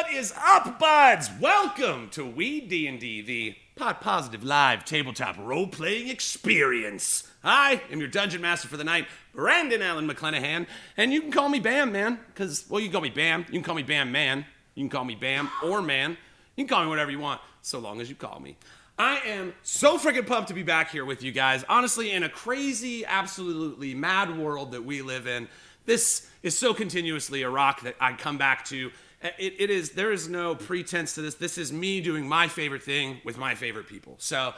What is up, buds? Welcome to Weed&d, the pot-positive live tabletop role-playing experience. I am your dungeon master for the night, Brandon Allen McClenahan, and you can call me Bam, man, because, well, you can call me Bam, you can call me Bam Man, you can call me Bam or Man, you can call me whatever you want, so long as you call me. I am so freaking pumped to be back here with you guys. Honestly, in a crazy, absolutely mad world that we live in, this is so continuously a rock that I come back to. There is no pretense to this. This is me doing my favorite thing with my favorite people. So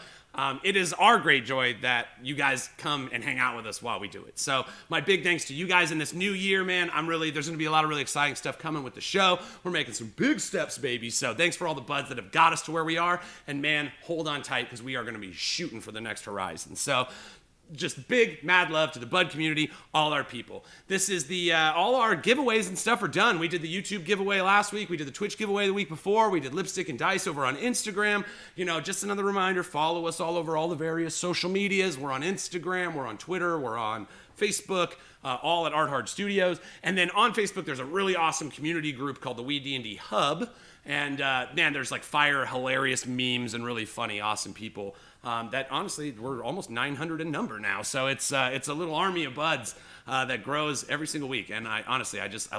it is our great joy that you guys come and hang out with us while we do it. So my big thanks to you guys in this new year, man. There's going to be a lot of really exciting stuff coming with the show. We're making some big steps, baby. So thanks for all the buds that have got us to where we are. And man, hold on tight because we are going to be shooting for the next horizon. So just big mad love to the bud community, all our people. This is all our giveaways and stuff are done. We did the YouTube giveaway last week. We did the Twitch giveaway the week before. We did lipstick and dice over on Instagram. You know, just another reminder, follow us all over all the various social medias. We're on Instagram, we're on Twitter, we're on Facebook, all at Art Hard Studios. And then on Facebook, there's a really awesome community group called the Weed&d Hub. And man, there's like fire, hilarious memes and really funny, awesome people. That honestly, we're almost 900 in number now. So it's a little army of buds that grows every single week. And I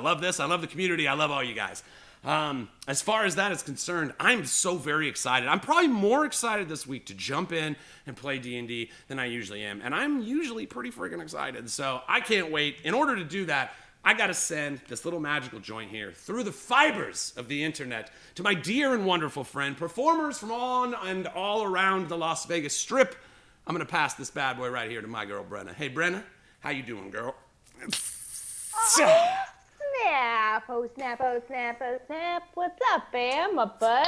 love this. I love the community. I love all you guys. As far as that is concerned, I'm so very excited. I'm probably more excited this week to jump in and play D&D than I usually am. And I'm usually pretty freaking excited. So I can't wait. In order to do that, I gotta send this little magical joint here through the fibers of the internet to my dear and wonderful friend, performers from on and all around the Las Vegas Strip. I'm gonna pass this bad boy right here to my girl, Brenna. Hey, Brenna, how you doing, girl? Snap, oh snap, oh snap, oh snap. What's up, Bam, my buds?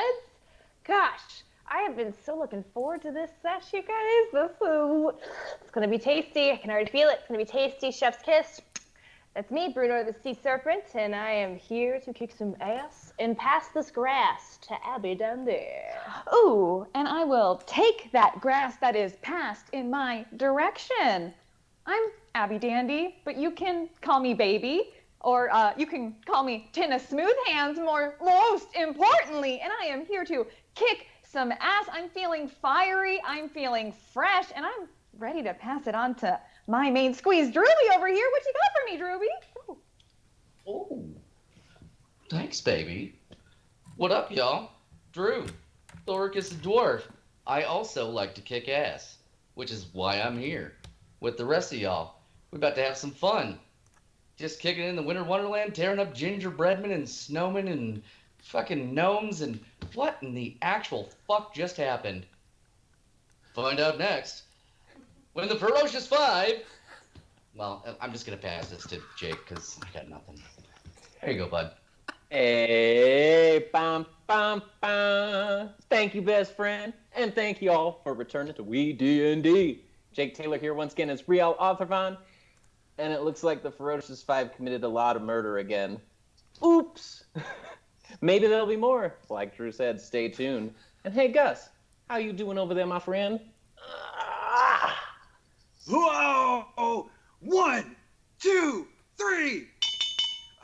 Gosh, I have been so looking forward to this sesh, you guys. It's gonna be tasty. I can already feel it. It's gonna be tasty. Chef's kiss. That's me, Bruno the Sea Serpent, and I am here to kick some ass and pass this grass to WeeDnD. Ooh, and I will take that grass that is passed in my direction. I'm WeeDnD, but you can call me baby, or you can call me Tin of Smooth Hands, most importantly, and I am here to kick some ass. I'm feeling fiery, I'm feeling fresh, and I'm ready to pass it on to my main squeeze, Drooby, over here. What you got for me, Drooby? Ooh. Oh, thanks, baby. What up, y'all? Drew, Thoricus the Dwarf. I also like to kick ass, which is why I'm here with the rest of y'all. We're about to have some fun. Just kicking in the Winter Wonderland, tearing up gingerbreadmen and snowmen and fucking gnomes, and what in the actual fuck just happened? Find out next. When the Ferocious Five... Well, I'm just going to pass this to Jake, because I got nothing. There you go, bud. Hey, bam, bam, bam. Thank you, best friend, and thank you all for returning to Weed&d. Jake Taylor here once again as Real Authorvon, and it looks like the Ferocious Five committed a lot of murder again. Oops. Maybe there'll be more. Like Drew said, stay tuned. And hey, Gus, how you doing over there, my friend? Whoa! 1, 2, 3!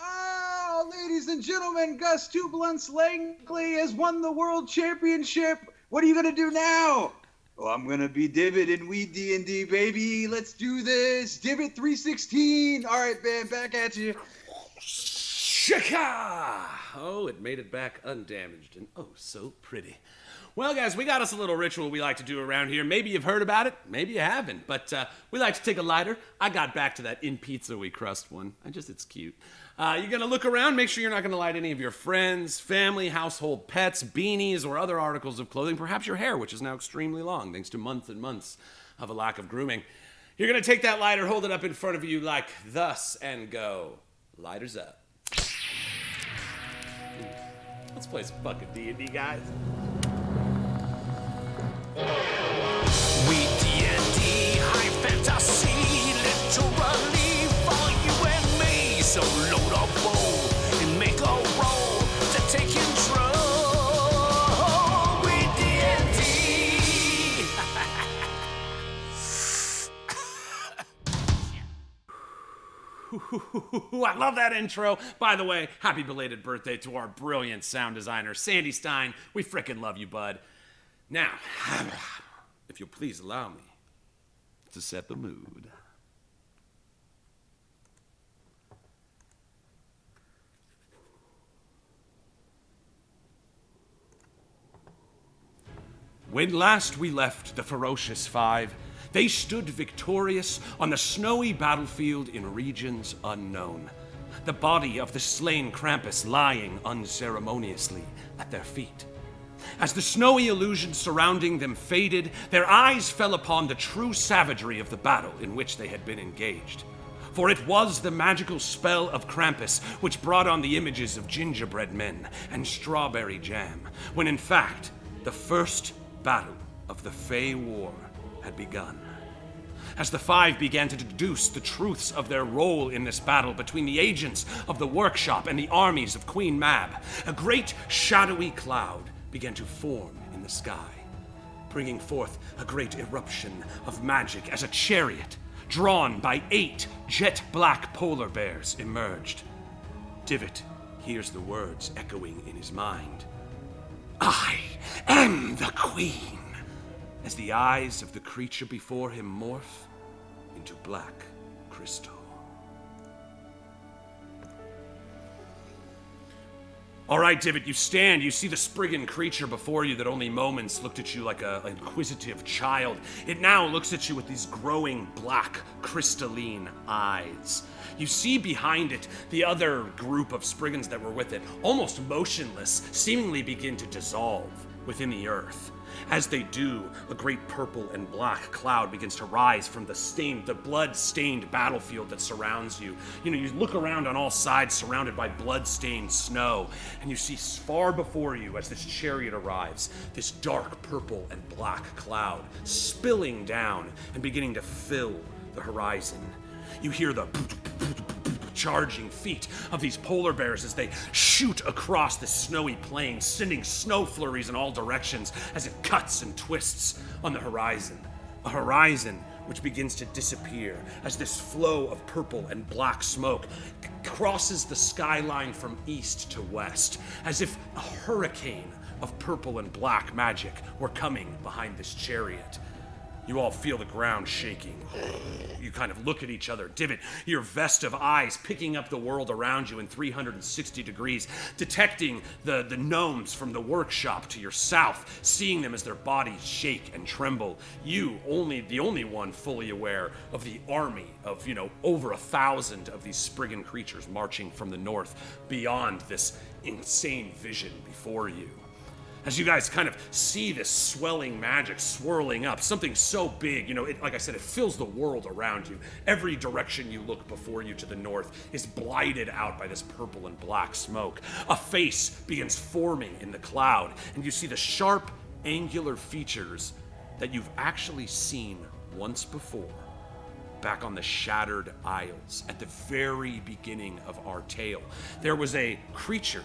Oh, ladies and gentlemen, Gus Two Blunts Langley has won the World Championship. What are you going to do now? Oh, I'm going to be Divot in Weed&d, baby. Let's do this. Divot 316. All right, man, back at you. Shaka! Oh, it made it back undamaged and oh so pretty. Well, guys, we got us a little ritual we like to do around here. Maybe you've heard about it, maybe you haven't, but we like to take a lighter. I got back to that in pizza we crust one. It's cute. You're gonna look around, make sure you're not gonna light any of your friends, family, household pets, beanies, or other articles of clothing, perhaps your hair, which is now extremely long, thanks to months and months of a lack of grooming. You're gonna take that lighter, hold it up in front of you like thus, and go, lighters up. Let's play some fucking D&D, guys. WeeDnD, high fantasy, literally for you and me. So load up roll and make a roll to take control. WeeDnD. I love that intro. By the way, happy belated birthday to our brilliant sound designer, Sandy Stein. We frickin' love you, bud. Now, if you'll please allow me to set the mood. When last we left the Ferocious Five, they stood victorious on the snowy battlefield in regions unknown, the body of the slain Krampus lying unceremoniously at their feet. As the snowy illusion surrounding them faded, their eyes fell upon the true savagery of the battle in which they had been engaged. For it was the magical spell of Krampus which brought on the images of gingerbread men and strawberry jam, when in fact, the first battle of the Fey War had begun. As the Five began to deduce the truths of their role in this battle between the agents of the workshop and the armies of Queen Mab, a great shadowy cloud began to form in the sky, bringing forth a great eruption of magic as a chariot drawn by 8 jet-black polar bears emerged. Divot hears the words echoing in his mind. I am the Queen, as the eyes of the creature before him morph into black crystal. All right, Divot, you stand. You see the Spriggan creature before you that only moments looked at you like an inquisitive child. It now looks at you with these growing black crystalline eyes. You see behind it the other group of Spriggans that were with it, almost motionless, seemingly begin to dissolve within the earth. As they do, a great purple and black cloud begins to rise from the blood-stained battlefield that surrounds you. You know, you look around on all sides surrounded by blood-stained snow, and you see far before you as this chariot arrives, this dark purple and black cloud spilling down and beginning to fill the horizon. You hear the charging feet of these polar bears as they shoot across the snowy plain, sending snow flurries in all directions as it cuts and twists on the horizon. A horizon which begins to disappear as this flow of purple and black smoke crosses the skyline from east to west, as if a hurricane of purple and black magic were coming behind this chariot. You all feel the ground shaking. You kind of look at each other. Divot, your vest of eyes picking up the world around you in 360 degrees, detecting the gnomes from the workshop to your south, seeing them as their bodies shake and tremble. You, the only one fully aware of the army of, over 1,000 of these Spriggan creatures marching from the north beyond this insane vision before you. As you guys kind of see this swelling magic swirling up, something so big, like I said, it fills the world around you. Every direction you look before you to the north is blighted out by this purple and black smoke. A face begins forming in the cloud, and you see the sharp, angular features that you've actually seen once before, back on the Shattered Isles at the very beginning of our tale. There was a creature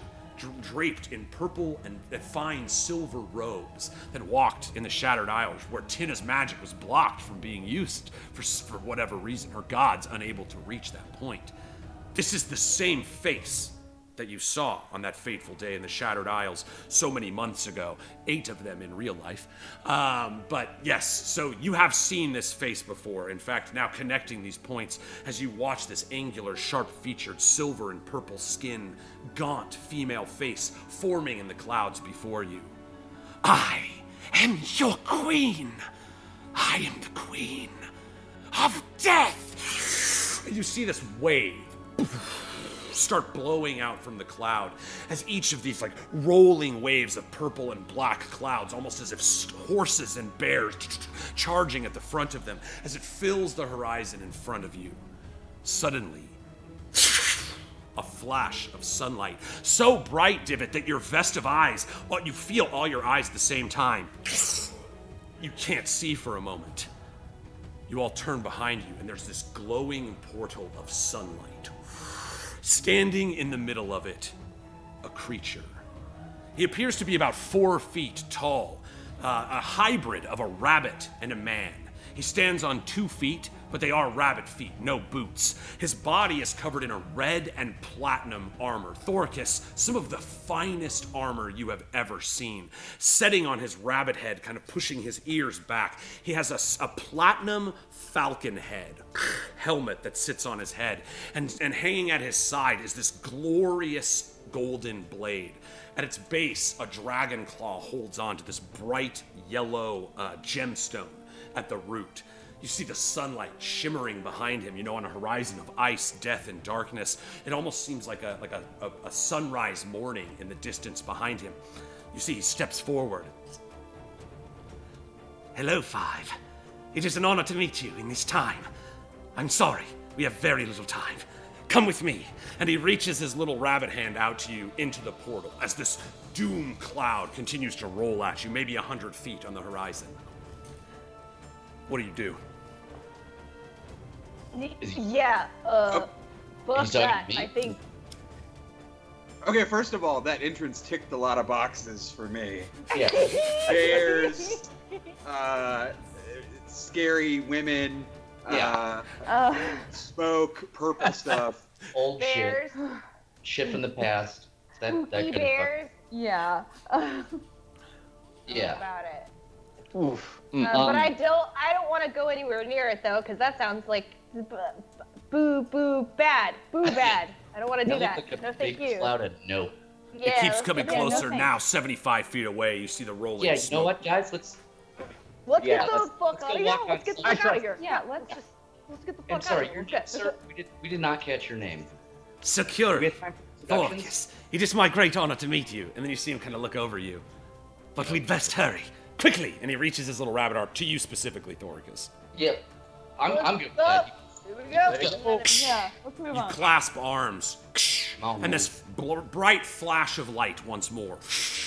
draped in purple and fine silver robes that walked in the Shattered Isles, where Tina's magic was blocked from being used for whatever reason, her gods unable to reach that point. This is the same face that you saw on that fateful day in the Shattered Isles so many months ago, 8 of them in real life. But yes, so you have seen this face before. In fact, now connecting these points as you watch this angular, sharp-featured, silver and purple skin, gaunt female face forming in the clouds before you. I am your queen. I am the queen of death. And you see this wave start blowing out from the cloud as each of these rolling waves of purple and black clouds, almost as if horses and bears charging at the front of them, as it fills the horizon in front of you. Suddenly, a flash of sunlight, so bright, Divot, that your vest of eyes, you feel all your eyes at the same time. You can't see for a moment. You all turn behind you, and there's this glowing portal of sunlight. Standing in the middle of it, a creature. He appears to be about 4 feet tall, a hybrid of a rabbit and a man. He stands on 2 feet, but they are rabbit feet, no boots. His body is covered in a red and platinum armor. Thoricus, some of the finest armor you have ever seen. Setting on his rabbit head, kind of pushing his ears back, he has a platinum falcon head helmet that sits on his head, and hanging at his side is this glorious golden blade. At its base, a dragon claw holds on to this bright yellow gemstone at the root. You see the sunlight shimmering behind him, on a horizon of ice, death, and darkness. It almost seems like a sunrise morning in the distance behind him. You see, he steps forward. Hello, Five. It is an honor to meet you in this time. I'm sorry, we have very little time. Come with me. And he reaches his little rabbit hand out to you into the portal as this doom cloud continues to roll at you, maybe 100 feet on the horizon. What do? Yeah, fuck He's talking that, to me? I think. Okay, first of all, that entrance ticked a lot of boxes for me. Yeah. Bears, scary women, Yeah. smoke, purple stuff. Old Bears, shit from the past. That spooky kind of bears. Yeah. Yeah. About it. Oof. But I don't want to go anywhere near it though, because that sounds like boo bad. I don't want to do That that. looked like a No, thank big you. cloud of no. Yeah, It keeps let's coming get that. closer no now, 75 feet away. You see the rolling Yeah, you smoke. know what, guys? Let's Let's Yeah, get the let's fuck go out of here. walk Let's get the outside. fuck out of here. Yeah, Let's get the I'm fuck sorry, out your of name, here. sir. We did not catch your name. Do Secure. we have time for introductions? Thoricus, it is my great honor to meet you. And then you see him kind of look over you. But we'd best hurry. Quickly! And he reaches his little rabbit arm to you specifically, Thoricus. Yep. I'm good with Let's that. Here we go. Let's go. Yeah. Let's move You on. clasp arms. Oh, And this bright flash of light once more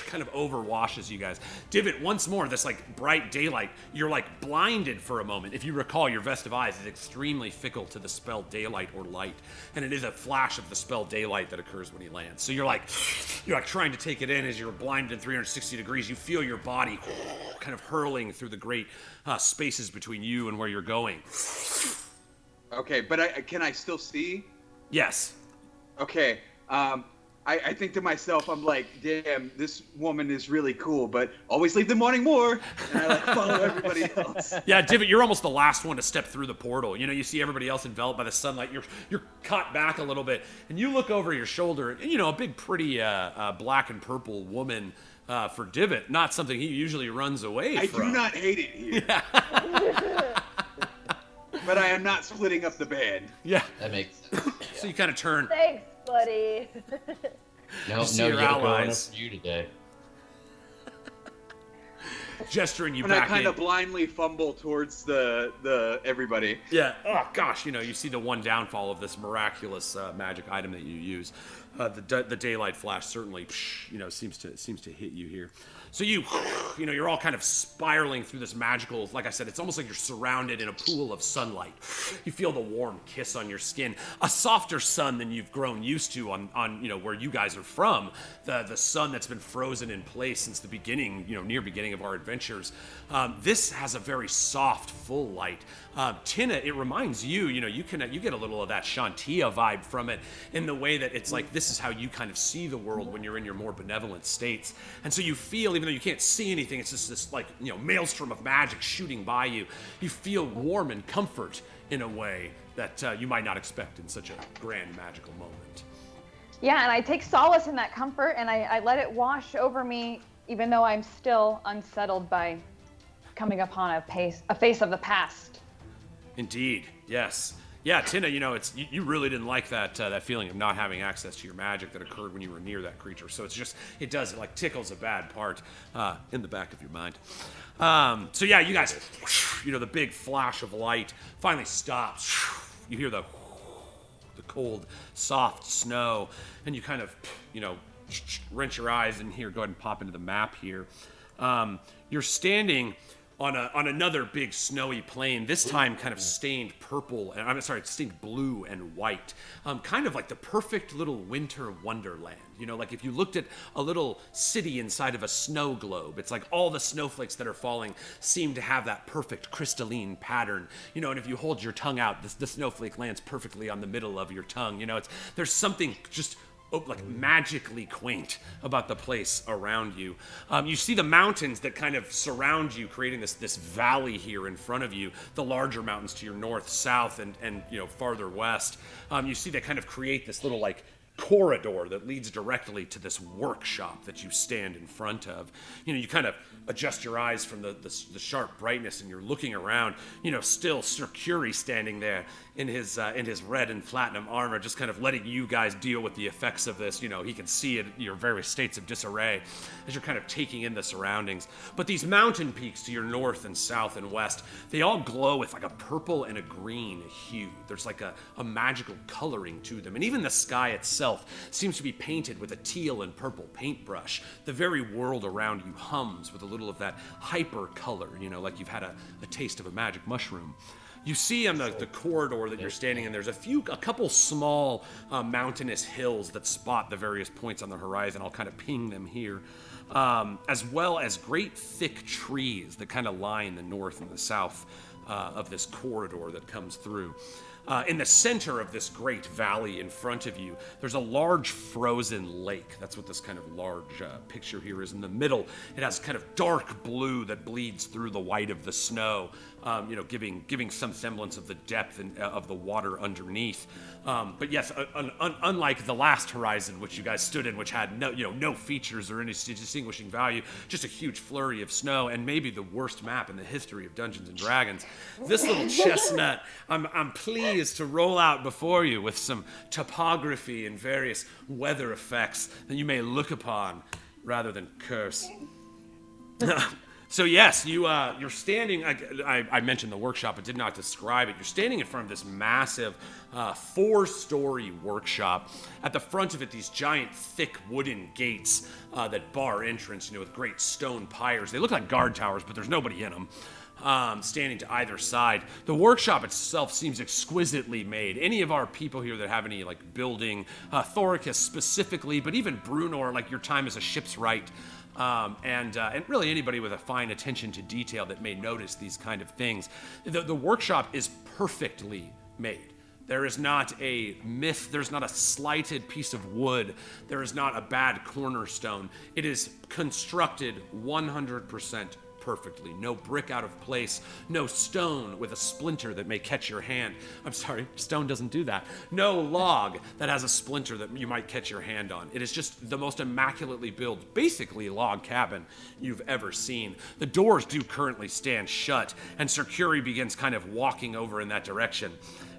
kind of overwashes you guys. Divot, once more, this like bright daylight. You're like blinded for a moment. If you recall, your vest of eyes is extremely fickle to the spell daylight or light. And it is a flash of the spell daylight that occurs when he lands. So you're like trying to take it in as you're blinded 360 degrees. You feel your body kind of hurling through the great spaces between you and where you're going. Okay, but can I still see? Yes. Okay. I think to myself, I'm like, damn, this woman is really cool, but always leave them wanting more. And I like follow everybody else. Yeah, Divot, you're almost the last one to step through the portal. You see everybody else enveloped by the sunlight. You're caught back a little bit, and you look over your shoulder, and a big, pretty black and purple woman for Divot. Not something he usually runs away I from. do not hate it here. But I am not splitting up the band. Yeah. That makes sense. So you kind of turn. Thanks, buddy. No, see no your Yoko Ono allies. for you today. Gesturing you And I back kind in. of blindly fumble towards the everybody. Yeah. Oh gosh, you see the one downfall of this miraculous magic item that you use. The daylight flash certainly, seems to hit you here. So you're all kind of spiraling through this magical. Like I said, it's almost like you're surrounded in a pool of sunlight. You feel the warm kiss on your skin, a softer sun than you've grown used to on where you guys are from. The sun that's been frozen in place since the beginning, near beginning of our adventures. This has a very soft, full light. Tina, it reminds you, you get a little of that Shantia vibe from it in the way that it's like this is how you kind of see the world when you're in your more benevolent states. And so you feel, even though you can't see anything, it's just this like, maelstrom of magic shooting by you. You feel warm and comfort in a way that you might not expect in such a grand magical moment. Yeah, and I take solace in that comfort, and I let it wash over me, even though I'm still unsettled by coming upon a face of the past. Indeed, yes. Yeah, Tina, it's you really didn't like that feeling of not having access to your magic that occurred when you were near that creature. So it like tickles a bad part in the back of your mind. So yeah, you guys, the big flash of light finally stops. You hear the cold, soft snow, and you kind of, wrench your eyes and here, go ahead and pop into the map here. You're standing on another big snowy plain, this time kind of stained purple, and stained blue and white. Kind of like the perfect little winter wonderland. You know, like if you looked at a little city inside of a snow globe, it's like all the snowflakes that are falling seem to have that perfect crystalline pattern. You know, and if you hold your tongue out, the snowflake lands perfectly on the middle of your tongue. You know, there's something just like magically quaint about the place around you. You see the mountains that kind of surround you, creating this valley here in front of you. The larger mountains to your north, south, and you know, farther west. You see they kind of create this little like corridor that leads directly to this workshop that you stand in front of. You know, you kind of adjust your eyes from the sharp brightness, and you're looking around. You know, still Sir Curie standing there in his red and platinum armor, just kind of letting you guys deal with the effects of this. You know, he can see it, your various states of disarray as you're kind of taking in the surroundings. But these mountain peaks to your north and south and west, they all glow with like a purple and a green hue. There's like a magical coloring to them. And even the sky itself seems to be painted with a teal and purple paintbrush. The very world around you hums with a little of that hyper color, you know, like you've had a taste of a magic mushroom. You see on the corridor that you're standing in, there's a couple small mountainous hills that spot the various points on the horizon. I'll kind of ping them here. As well as great thick trees that kind of line the north and the south of this corridor that comes through. In the center of this great valley in front of you, there's a large frozen lake. That's what this kind of large picture here is. In the middle, it has kind of dark blue that bleeds through the white of the snow, you know, giving some semblance of the depth of the water underneath. But yes, unlike the last horizon, which you guys stood in, which had no features or any distinguishing value, just a huge flurry of snow, and maybe the worst map in the history of Dungeons and Dragons. This little chestnut, I'm pleased to roll out before you with some topography and various weather effects that you may look upon rather than curse. So yes, you're standing, I mentioned the workshop, but did not describe it. You're standing in front of this massive 4-story workshop. At the front of it, these giant, thick wooden gates that bar entrance, you know, with great stone piers. They look like guard towers, but there's nobody in them. Standing to either side. The workshop itself seems exquisitely made. Any of our people here that have any like building, Thoricus specifically, but even Brunor, like your time as a shipwright, and really anybody with a fine attention to detail that may notice these kind of things. The workshop is perfectly made. There is not a myth, there's not a slighted piece of wood, there is not a bad cornerstone. It is constructed 100% perfectly. No brick out of place, no stone with a splinter that may catch your hand. I'm sorry, stone doesn't do that. No log that has a splinter that you might catch your hand on. It is just the most immaculately built, basically log cabin you've ever seen. The doors do currently stand shut, and Sir Curie begins kind of walking over in that direction.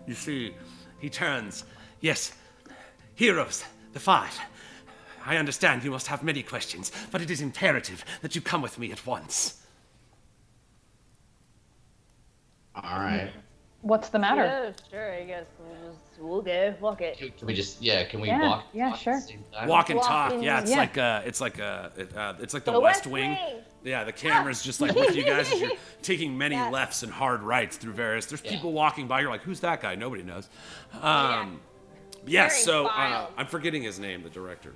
You see, he turns. Yes, heroes, the 5. I understand you must have many questions, but it is imperative that you come with me at once. All right. What's the matter? Yeah, sure, I guess we'll go. Walk it. Can we just can we Yeah, walk? yeah, walk sure. At the same time? Walk and talk. Walking, Yeah, it's yeah. like the West Wing. Yeah, the camera's just like with you guys as you're taking many lefts and hard rights through various. There's people walking by. You're like, who's that guy? Nobody knows. Yes. So I'm forgetting his name, the director.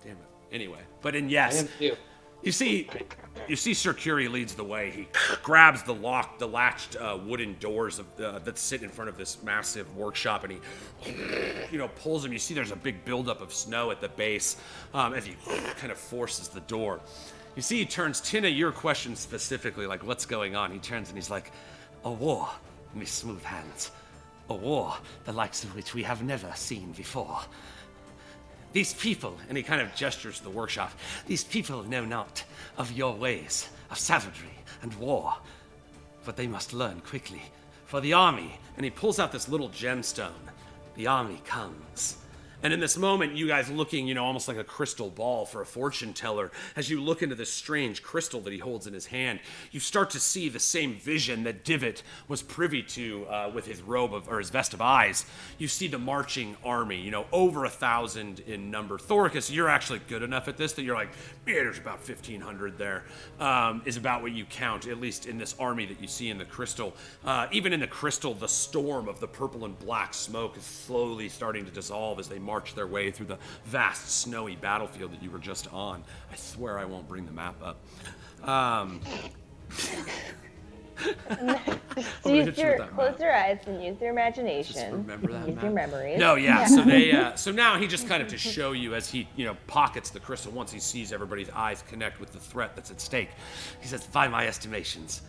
Damn it. Anyway, but in I am too. You see Sir Curie leads the way. He grabs the latched wooden doors that sit in front of this massive workshop, and he, pulls them. You see there's a big buildup of snow at the base as he kind of forces the door. You see he turns, Tina, your question specifically, like what's going on? He turns and he's like, a war, me smooth hands. A war, the likes of which we have never seen before. These people, and he kind of gestures to the workshop, these people know not of your ways of savagery and war, but they must learn quickly. For the army, and he pulls out this little gemstone, the army comes, And in this moment, you guys looking, almost like a crystal ball for a fortune teller, as you look into this strange crystal that he holds in his hand, you start to see the same vision that Divot was privy to with his or his vest of eyes. You see the marching army, over 1,000 in number. Thoricus, you're actually good enough at this that you're like, yeah, there's about 1,500 there, is about what you count, at least in this army that you see in the crystal. Even in the crystal, the storm of the purple and black smoke is slowly starting to dissolve as they march their way through the vast snowy battlefield that you were just on. I swear I won't bring the map up. Close your eyes and use your imagination. Just remember that use map. your memories. No, yeah. So now he just kind of to show you as he, pockets the crystal once he sees everybody's eyes connect with the threat that's at stake. He says, by my estimations,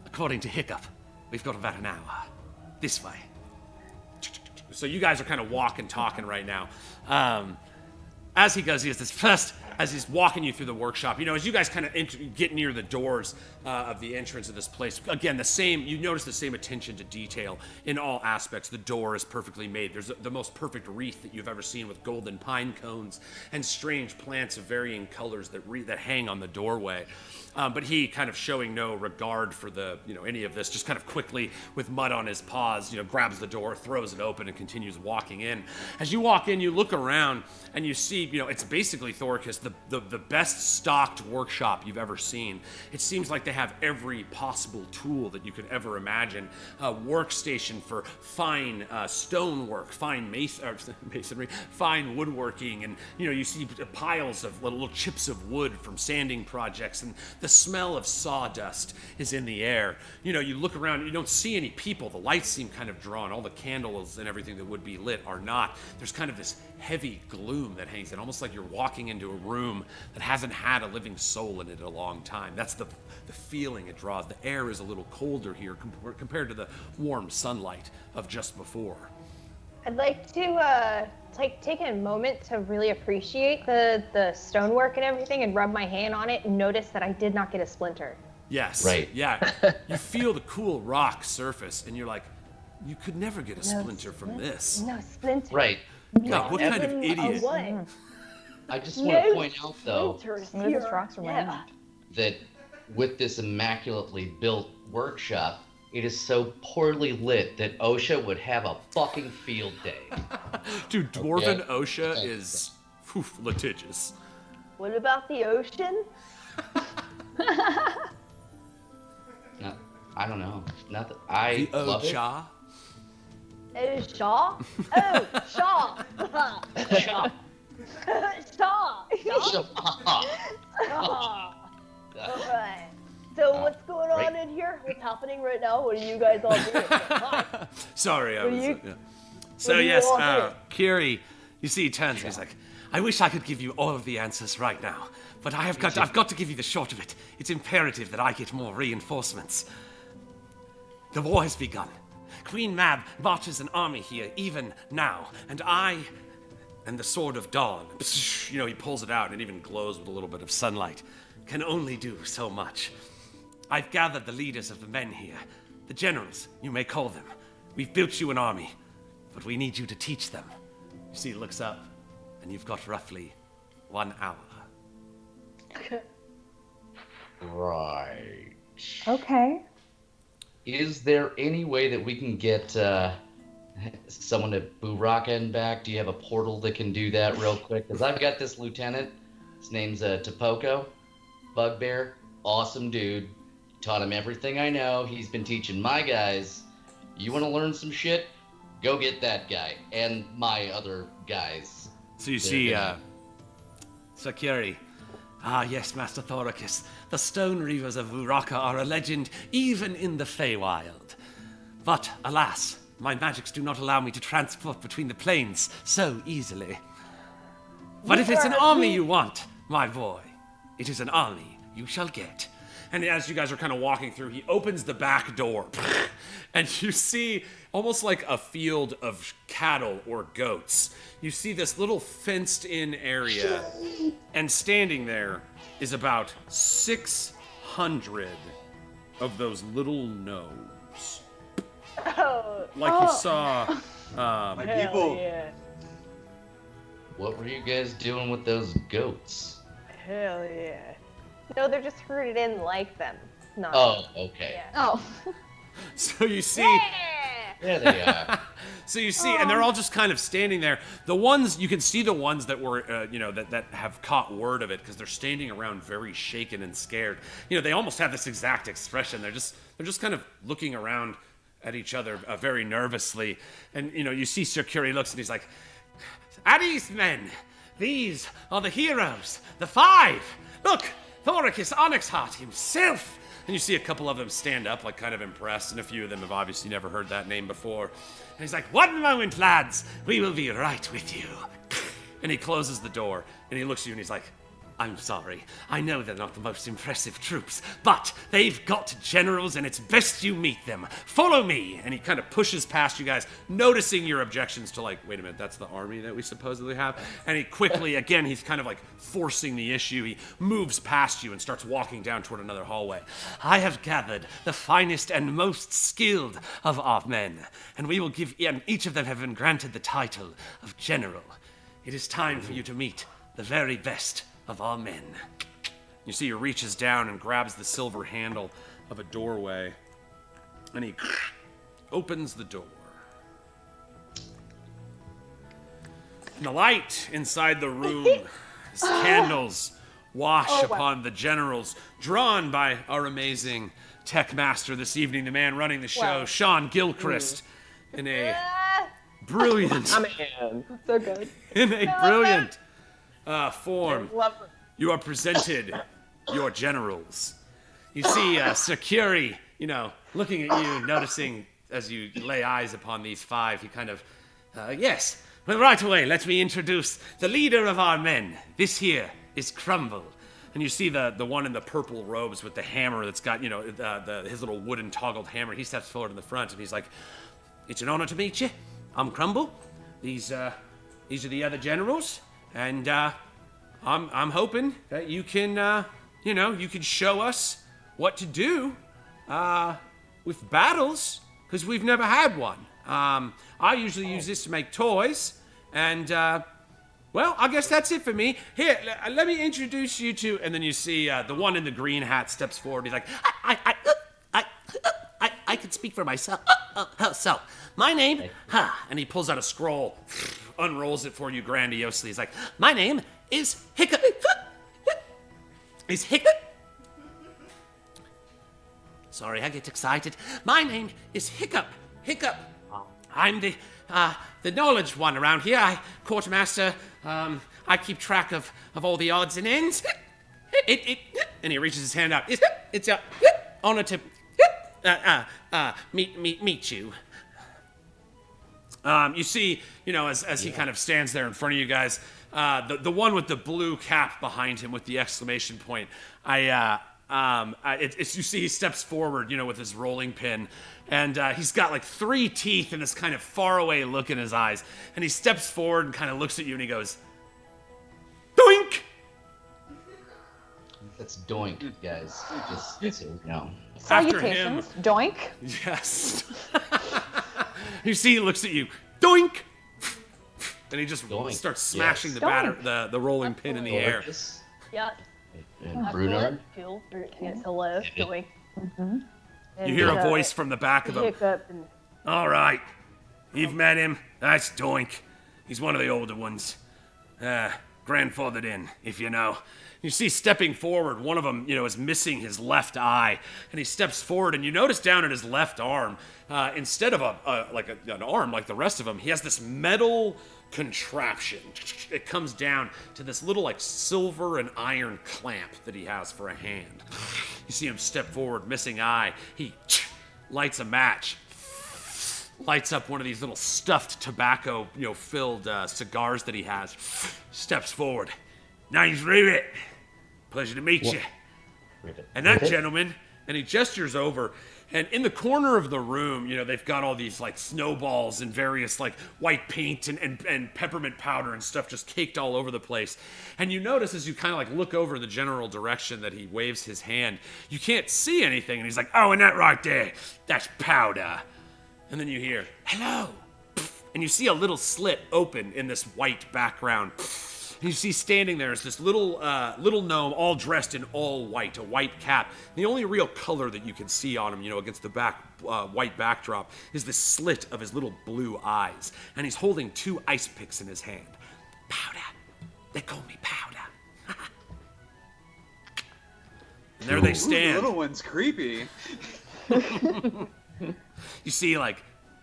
according to Hiccup, we've got about an hour. This way. So you guys are kind of talking right now. As he goes, he has this first, as he's walking you through the workshop, as you guys kind of get near the doors of the entrance of this place, again, you notice the same attention to detail in all aspects. The door is perfectly made. There's the most perfect wreath that you've ever seen with golden pine cones and strange plants of varying colors that hang on the doorway. But he kind of showing no regard for any of this, just kind of quickly with mud on his paws, grabs the door, throws it open, and continues walking in. As you walk in, you look around and you see, it's basically Thoricus, the best stocked workshop you've ever seen. It seems like they have every possible tool that you could ever imagine. A workstation for fine stonework, fine masonry, fine woodworking, and you see piles of little chips of wood from sanding projects, and the smell of sawdust is in the air. You look around, you don't see any people. The lights seem kind of drawn. All the candles and everything that would be lit are not. There's kind of this heavy gloom that hangs in, almost like you're walking into a room that hasn't had a living soul in it in a long time. That's the feeling it draws. The air is a little colder here compared to the warm sunlight of just before. I'd like to take a moment to really appreciate the stonework and everything and rub my hand on it and notice that I did not get a splinter. Yes. Right. Yeah. You feel the cool rock surface and you're like, you could never get a splinter from this. No splinter. Right. God, what kind of idiot? I just want to point out, though, Those rocks are mine. that with this immaculately built workshop, it is so poorly lit that OSHA would have a fucking field day. Dude, Dwarven OSHA is litigious. What about the ocean? No, I don't know. Nothing. I love it. Shaw? Oh, Shaw? Oh, Shaw! Shaw. Shaw! Shaw. Alright. So what's going on in here? What's happening right now? What are you guys all doing? Hi. Sorry, I What was. are you- Yeah. So what are you yes, all doing? Kiri, you see, he turns. He's like, I wish I could give you all of the answers right now, but I've got to give you the short of it. It's imperative that I get more reinforcements. The war has begun. Queen Mab marches an army here even now, and I, and the Sword of Dawn, he pulls it out and it even glows with a little bit of sunlight, can only do so much. I've gathered the leaders of the men here, the generals, you may call them. We've built you an army, but we need you to teach them. You see, he looks up, and you've got roughly 1 hour. Right. Okay. Is there any way that we can get someone to Buraken back? Do you have a portal that can do that real quick? Because I've got this lieutenant. His name's Topoko. Bugbear. Awesome dude. Taught him everything I know. He's been teaching my guys. You want to learn some shit? Go get that guy. And my other guys. So you see, Sakiri. Ah, yes, Master Thoricus. The Stone Reavers of Uraka are a legend even in the Feywild. But, alas, my magics do not allow me to transport between the planes so easily. But if it's an army you want, my boy, it is an army you shall get. And as you guys are kind of walking through, he opens the back door. And you see almost like a field of cattle or goats. You see this little fenced-in area. And standing there is about 600 of those little gnomes. Oh, Like you saw... My people. yeah. What were you guys doing with those goats? Hell yeah. No, they're just herded in like them. Not. Oh, okay. Yeah. Oh. So you see. Yeah! There they are. So you see, and they're all just kind of standing there. The ones, you can see the ones that were, that have caught word of it because they're standing around very shaken and scared. They almost have this exact expression. They're just kind of looking around at each other very nervously. And, you see Sir Curie looks and he's like, "At ease, men. These are the heroes, the five. Look, Thoricus Onyxheart himself." And you see a couple of them stand up, like kind of impressed, and a few of them have obviously never heard that name before. And he's like, "One moment, lads, we will be right with you." And he closes the door, and he looks at you and he's like, "I'm sorry. I know they're not the most impressive troops, but they've got generals and it's best you meet them. Follow me." And he kind of pushes past you guys, noticing your objections to like, "Wait a minute, that's the army that we supposedly have?" And he quickly, again, he's kind of like forcing the issue. He moves past you and starts walking down toward another hallway. "I have gathered the finest and most skilled of our men, and we will give, and each of them have been granted the title of general. It is time for you to meet the very best of all men." You see he reaches down and grabs the silver handle of a doorway, and he opens the door. And the light inside the room, as candles wash upon the generals, drawn by our amazing tech master this evening, the man running the show, Sean Gilchrist, in a brilliant, Man, so good. form. Love You are presented your generals. You see Sir Curie, looking at you, noticing as you lay eyes upon these five, he kind of, "Yes, well, right away, let me introduce the leader of our men. This here is Crumble." And you see the one in the purple robes with the hammer that's got, his little wooden toggled hammer. He steps forward in the front and he's like, "It's an honor to meet you. I'm Crumble. These are the other generals. And I'm hoping that you can, you can show us what to do with battles, because we've never had one. I usually use this to make toys, and, well, I guess that's it for me. Here, let me introduce you to," and then you see the one in the green hat steps forward. He's like, I can speak for myself. So, my name, and he pulls out a scroll, unrolls it for you grandiosely. He's like, "My name is Hiccup." Is Hiccup? Sorry, I get excited. "My name is Hiccup. Hiccup. I'm the knowledge one around here. Quartermaster. I keep track of all the odds and ends. And he reaches his hand out. It's a honor to meet you." You see, as he kind of stands there in front of you guys, the one with the blue cap behind him with the exclamation point. You see he steps forward, with his rolling pin, and he's got like 3 teeth and this kind of faraway look in his eyes, and he steps forward and kind of looks at you and he goes, "Doink!" That's doink, guys. Just so you know. After him, Salutations, doink. yes. You see he looks at you, "Doink!" And he just Doink, starts smashing yes. the rolling pin in the air. Dorcas Yeah. and Brunard. Yes, hello. Doing. You hear a voice from the back of him. Hiccup and "All right, you've met him. That's Doink. He's one of the older ones. Grandfathered in, if you know." You see stepping forward, one of them, is missing his left eye, and he steps forward, and you notice down at his left arm, instead of an arm like the rest of him, he has this metal contraption. It comes down to this little silver and iron clamp that he has for a hand. You see him step forward, missing eye. He lights a match, lights up one of these little stuffed tobacco, filled cigars that he has, steps forward. "Name's Rivet. Pleasure to meet you." And that gentleman, and he gestures over, and in the corner of the room, they've got all these snowballs and various white paint and peppermint powder and stuff just caked all over the place. And you notice as you kind of look over the general direction that he waves his hand, you can't see anything, and he's like, "Oh, and that right there, that's powder." And then you hear, "Hello." and you see a little slit open in this white background. And you see standing there is this little gnome, all dressed in all white, a white cap. The only real color that you can see on him, against the white backdrop, is the slit of his little blue eyes. And he's holding 2 ice picks in his hand. Powder. They call me Powder. And there they stand. Ooh, the little one's creepy. You see,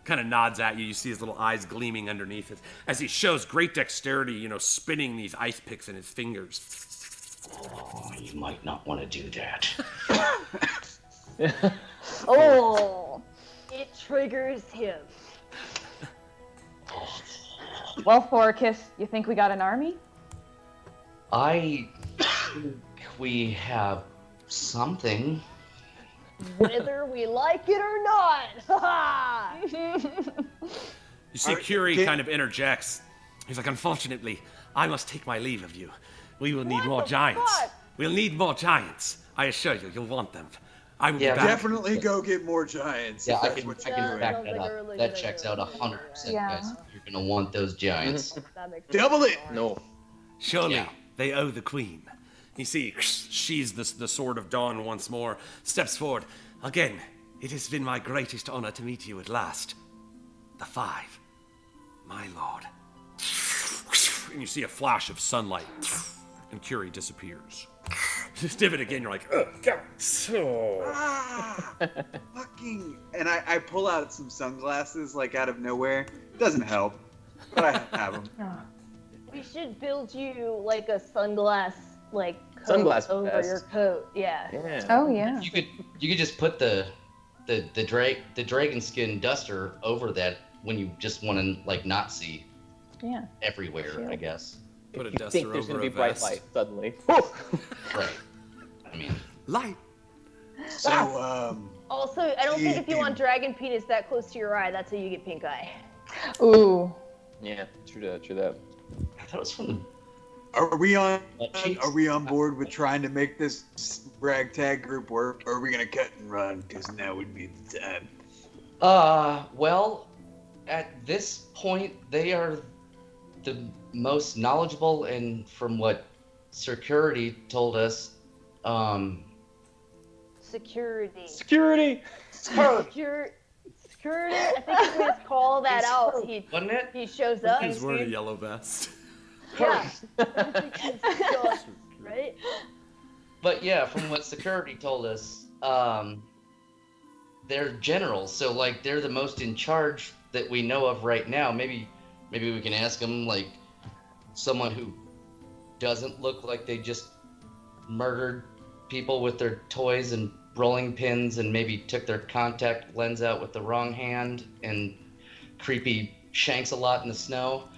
kind of nods at you. You see his little eyes gleaming underneath it as he shows great dexterity, spinning these ice picks in his fingers. Oh, you might not want to do that. Oh, it triggers him. Well, Thoricus, you think we got an army? I think we have something. Whether we like it or not. You see Curie kind of interjects. He's like, unfortunately, I must take my leave of you. We will need What more the giants. fuck? We'll need more giants. I assure you, you'll want them. I will be Yeah, back. Definitely go get more giants. Yeah, if I that's can what Yeah, back sounds that like a up. really That good checks idea. out 100%, Yeah. guys. You're gonna want those giants. That makes Double sense. it. No. Surely Yeah. they owe the queen. You see, she's the sword of dawn once more, steps forward. Again, it has been my greatest honor to meet you at last. The Five, my lord. And you see a flash of sunlight, and Curie disappears. Stiv it again, you're like, oh, God. Ah, fucking. And I pull out some sunglasses out of nowhere. Doesn't help, but I have them. We should build you a sunglass coat Sunglass over vest. your coat. Yeah. Yeah. Oh, yeah. You could just put the dragon skin duster over that when you just want to not see Yeah. everywhere, I guess. Put a You duster think there's over gonna a be bright vest. light suddenly. Right. I mean, Light. So, Also, I don't think if you want dragon penis that close to your eye, that's how you get pink eye. Ooh. Yeah, true that. I thought it was from the. are we on cheeks. board with trying to make this ragtag group work, or are we gonna cut and run? Because now would be the time. Well, at this point, they are the most knowledgeable, and from what security told us, Security. Security! Security. I think if we just call that out, wasn't it? he shows up. He's wearing a yellow vest. Yeah. Right? But yeah, from what security told us, they're generals, so they're the most in charge that we know of right now. Maybe we can ask them someone who doesn't look like they just murdered people with their toys and rolling pins, and maybe took their contact lens out with the wrong hand, and creepy shanks a lot in the snow.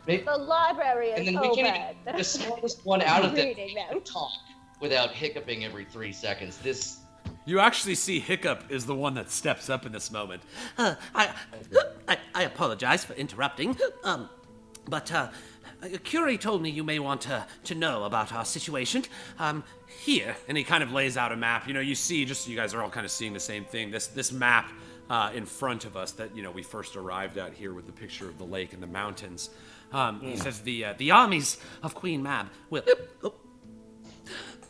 Maybe, The library is and then so we bad. can the smartest one out of them Reading them. talk without hiccuping every 3 seconds. This. You actually see Hiccup is the one that steps up in this moment. I apologize for interrupting, but Curie told me you may want to know about our situation. Here, and he kind of lays out a map. You see, just so you guys are all kind of seeing the same thing, this map in front of us that, we first arrived at here with the picture of the lake and the mountains. He says the armies of Queen Mab will...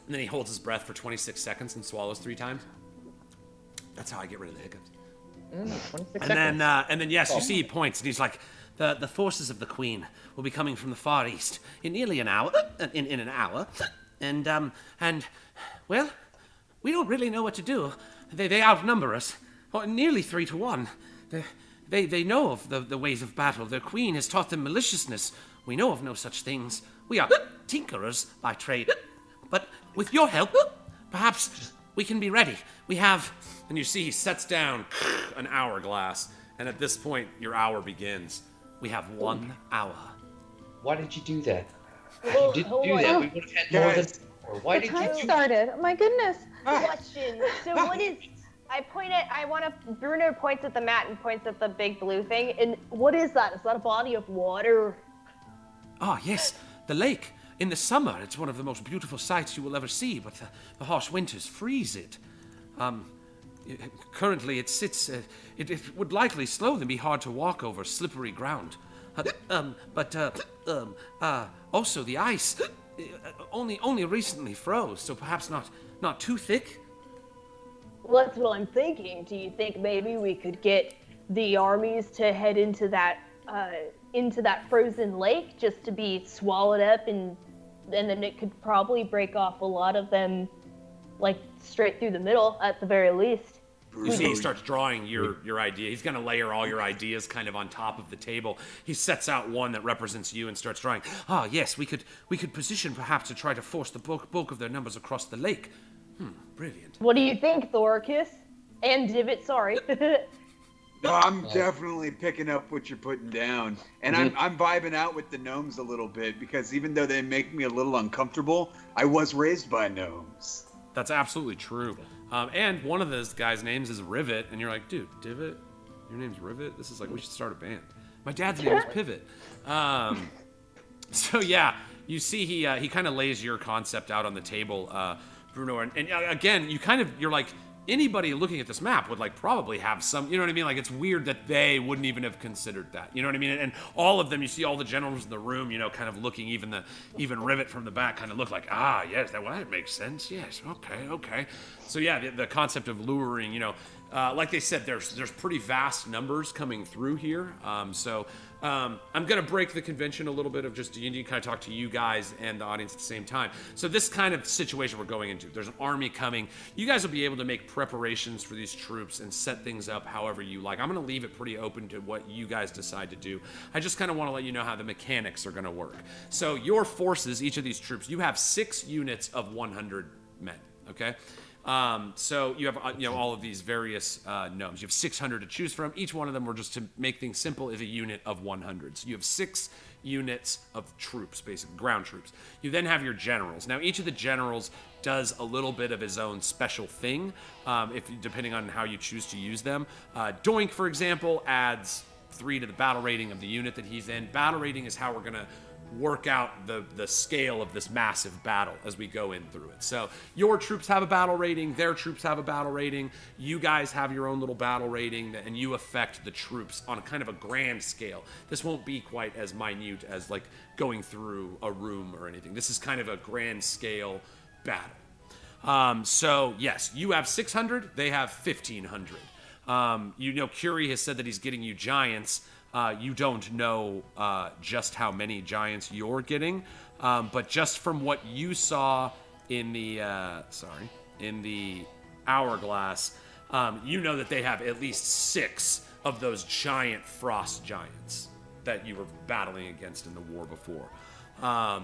And then he holds his breath for 26 seconds and swallows 3 times. That's how I get rid of the hiccups. 26 And seconds. then yes, you see he points and he's like, the forces of the Queen will be coming from the Far East in nearly an hour. In an hour, and well, we don't really know what to do. They outnumber us, nearly 3 to 1. They know of the ways of battle. Their Queen has taught them maliciousness. We know of no such things. We are tinkerers by trade, but with your help, perhaps we can be ready. We have, and you see he sets down an hourglass, and at this point, your hour begins. We have 1 hour. Why did you do that? Well, You didn't hold do on. that. We would have had more than. Guys. Or why The did time you do started. My goodness. Question. So what is? Bruno points at the mat and points at the big blue thing. And what is that? Is that a body of water? Ah, yes, the lake. In the summer, it's one of the most beautiful sights you will ever see, but the harsh winters freeze it. currently it sits. It would likely slow them, be hard to walk over slippery ground. Also the ice only recently froze, so perhaps not too thick. Well, that's what I'm thinking. Do you think maybe we could get the armies to head into that frozen lake just to be swallowed up, and then it could probably break off a lot of them, like straight through the middle at the very least. You see, he starts drawing your idea. He's going to layer all your ideas kind of on top of the table. He sets out one that represents you and starts drawing. Ah, yes, we could position perhaps to try to force the bulk of their numbers across the lake. Brilliant. What do you think, Thoricus? And Divot, sorry. No, I'm definitely picking up what you're putting down. And I'm vibing out with the gnomes a little bit, because even though they make me a little uncomfortable, I was raised by gnomes. That's absolutely true. And one of those guys' names is Rivet, and you're like, dude, Divot? Your name's Rivet? This is like, we should start a band. My dad's name is Pivot. So yeah, you see he kind of lays your concept out on the table, Bruno, and again, you're like, anybody looking at this map would like probably have some, you know what I mean? Like, it's weird that they wouldn't even have considered that, you know what I mean? And all of them, you see all the generals in the room, you know, kind of looking, even Rivet from the back kind of look like, yes, that makes sense. Yes, okay. So yeah, the concept of luring, you know, like they said, there's pretty vast numbers coming through here. I'm going to break the convention a little bit of just D&D, kind of talk to you guys and the audience at the same time. So this kind of situation we're going into, there's an army coming. You guys will be able to make preparations for these troops and set things up however you like. I'm going to leave it pretty open to what you guys decide to do. I just kind of want to let you know how the mechanics are going to work. So your forces, each of these troops, you have 6 units of 100 men, okay? So you have all of these various gnomes. You have 600 to choose from. Each one of them, or just to make things simple, is a unit of 100. So you have 6 units of troops, basically ground troops. You then have your generals. Now each of the generals does a little bit of his own special thing, depending on how you choose to use them. Doink, for example, adds 3 to the battle rating of the unit that he's in. Battle rating is how we're gonna work out the scale of this massive battle as we go in through it. So your troops have a battle rating, their troops have a battle rating, you guys have your own little battle rating, and you affect the troops on a kind of a grand scale. This won't be quite as minute as like going through a room or anything. This is kind of a grand scale battle. So yes, you have 600, they have 1,500. You know, Curie has said that he's getting you giants. You don't know just how many giants you're getting, but just from what you saw in the hourglass, you know that they have at least 6 of those giant frost giants that you were battling against in the war before.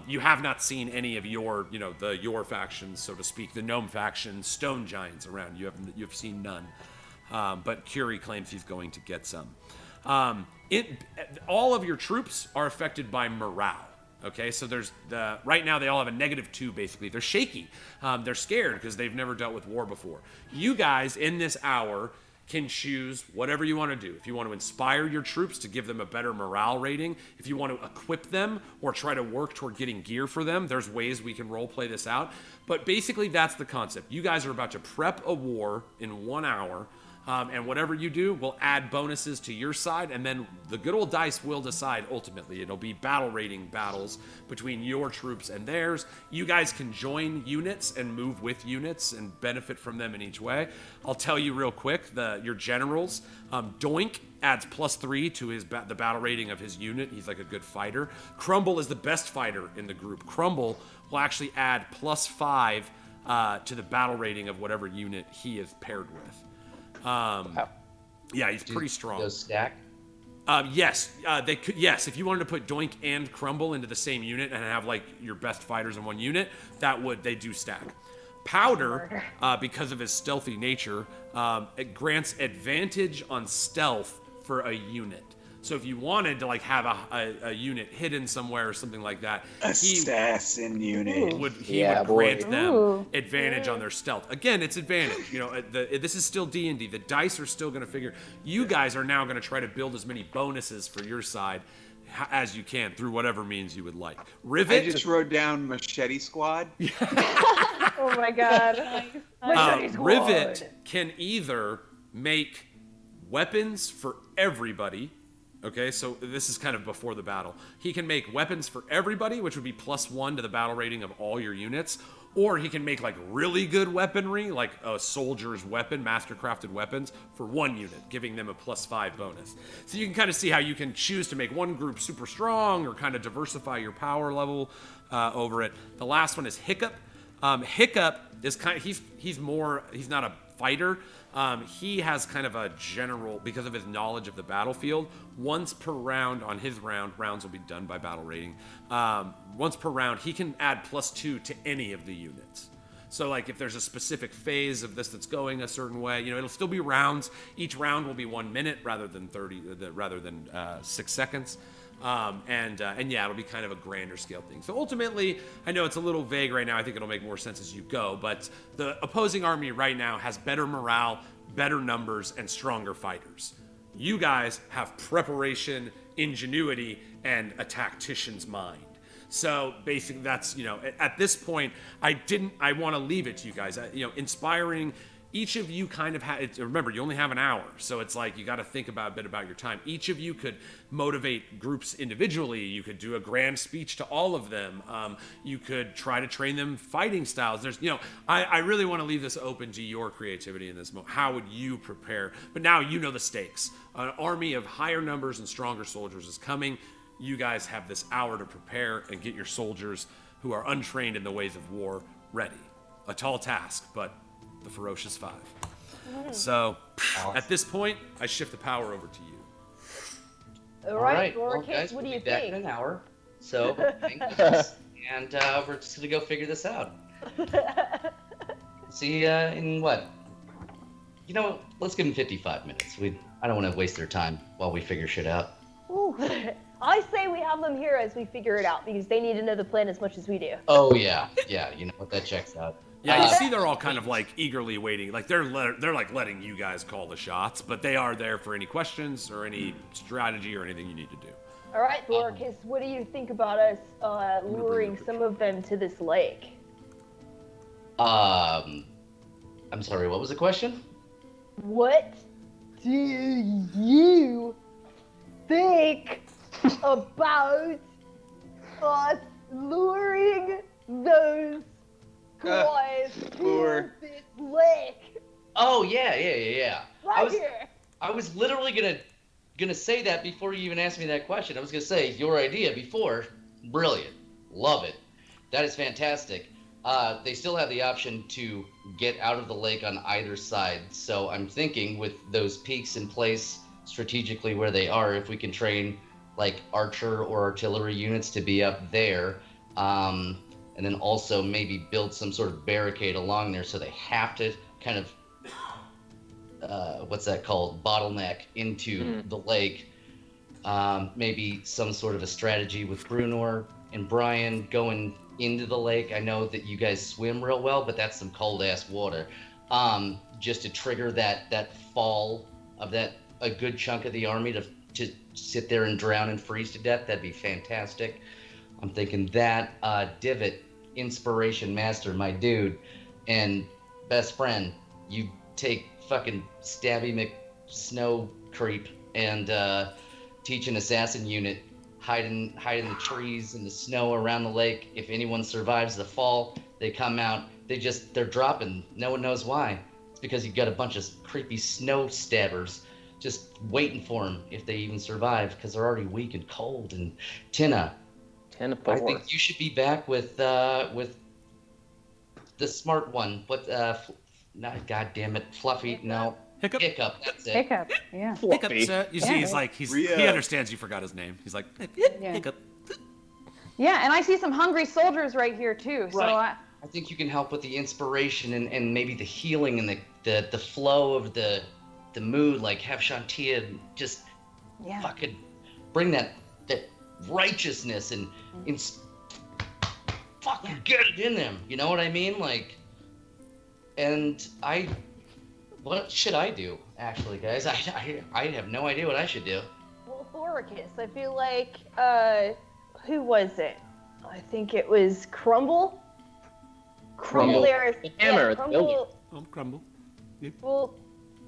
You have not seen any of your factions, so to speak, the gnome faction, stone giants around. You have seen none, but Curie claims he's going to get some. All of your troops are affected by morale. Okay, so there's right now they all have a -2 basically. They're shaky. They're scared because they've never dealt with war before. You guys in this hour can choose whatever you want to do. If you want to inspire your troops to give them a better morale rating, if you want to equip them or try to work toward getting gear for them, there's ways we can role play this out. But basically that's the concept. You guys are about to prep a war in 1 hour. And whatever you do will add bonuses to your side, and then the good old dice will decide ultimately. It'll be battle rating battles between your troops and theirs. You guys can join units and move with units and benefit from them in each way. I'll tell you real quick, your generals, Doink adds +3 to the battle rating of his unit. He's like a good fighter. Crumble is the best fighter in the group. Crumble will actually add +5 to the battle rating of whatever unit he is paired with. Yeah, he's pretty strong. Those stack? Yes, they could. Yes, if you wanted to put Doink and Crumble into the same unit and have like your best fighters in one unit, they do stack. Powder, because of his stealthy nature, it grants advantage on stealth for a unit. So if you wanted to like have a unit hidden somewhere or something like that, assassin unit would grant them advantage on their stealth. Again, it's advantage. You know, this is still D&D. The dice are still going to figure. You guys are now going to try to build as many bonuses for your side as you can through whatever means you would like. Rivet. I just wrote down Machete Squad. Oh my god. Rivet can either make weapons for everybody. Okay, so this is kind of before the battle. He can make weapons for everybody, which would be +1 to the battle rating of all your units. Or he can make like really good weaponry, like a soldier's weapon, master-crafted weapons, for 1 unit, giving them a +5 bonus. So you can kind of see how you can choose to make one group super strong or kind of diversify your power level over it. The last one is Hiccup. Hiccup is kind of, he's not a fighter. He has kind of a general, because of his knowledge of the battlefield, once per round on his rounds will be done by battle rating. Once per round, he can add +2 to any of the units. So like if there's a specific phase of this that's going a certain way, you know, it'll still be rounds. Each round will be 1 minute rather than 6 seconds. And yeah, it'll be kind of a grander scale thing. So ultimately, I know it's a little vague right now. I think it'll make more sense as you go. But the opposing army right now has better morale, better numbers, and stronger fighters. You guys have preparation, ingenuity, and a tactician's mind. So basically, that's, you know, at this point, I want to leave it to you guys. Inspiring. Each of you kind of remember, you only have an hour, so it's like you got to think a bit about your time. Each of you could motivate groups individually. You could do a grand speech to all of them. You could try to train them fighting styles. I really want to leave this open to your creativity in this moment. How would you prepare? But now you know the stakes. An army of higher numbers and stronger soldiers is coming. You guys have this hour to prepare and get your soldiers who are untrained in the ways of war ready. A tall task, but the Ferocious Five. So, at this point, I shift the power over to you. All right, well, guys, what do we'll you be back think? in an hour. So, thank goodness. And we're just gonna go figure this out. See in what? You know, let's give them 55 minutes. I don't want to waste their time while we figure shit out. Ooh. I say we have them here as we figure it out, because they need to know the plan as much as we do. Oh yeah, you know what, that checks out. Yeah, you see they're all kind of like eagerly waiting. Like they're like letting you guys call the shots, but they are there for any questions or any strategy or anything you need to do. All right, Thoricus, what do you think about us luring some of them to this lake? I'm sorry, what was the question? What do you think about us luring those guys to this lake? Oh yeah. Right here. I was literally gonna say that before you even asked me that question. I was gonna say your idea before. Brilliant, love it. That is fantastic. They still have the option to get out of the lake on either side. So I'm thinking with those peaks in place strategically where they are, if we can train like archer or artillery units to be up there, and then also maybe build some sort of barricade along there so they have to kind of, what's that called, bottleneck into the lake. Maybe some sort of a strategy with Brunor and Brian going into the lake. I know that you guys swim real well, but that's some cold ass water. Just to trigger that fall of a good chunk of the army to sit there and drown and freeze to death. That'd be fantastic. I'm thinking that Divot, Inspiration Master, my dude, and best friend, you take fucking Stabby McSnow Creep and teach an assassin unit hide in the trees and the snow around the lake. If anyone survives the fall, they come out. They're dropping. No one knows why. It's because you've got a bunch of creepy snow stabbers just waiting for them if they even survive, because they're already weak and cold. And Tina, I think you should be back with the smart one. But not, God damn it, Fluffy. No, Hiccup. That's it. Hiccup, yeah. Hiccup. You see, he understands you forgot his name. He's like, Hiccup. Yeah, and I see some hungry soldiers right here too. So I think you can help with the inspiration and maybe the healing and the flow of the mood. Like have Shantia just fucking bring that righteousness and fucking get it in them. You know what I mean? Like, and what should I do, actually, guys? I have no idea what I should do. Well, Thoricus, I feel like, who was it? I think it was Crumble. Crumble there. The hammer, the builder. Oh, crumble. Well,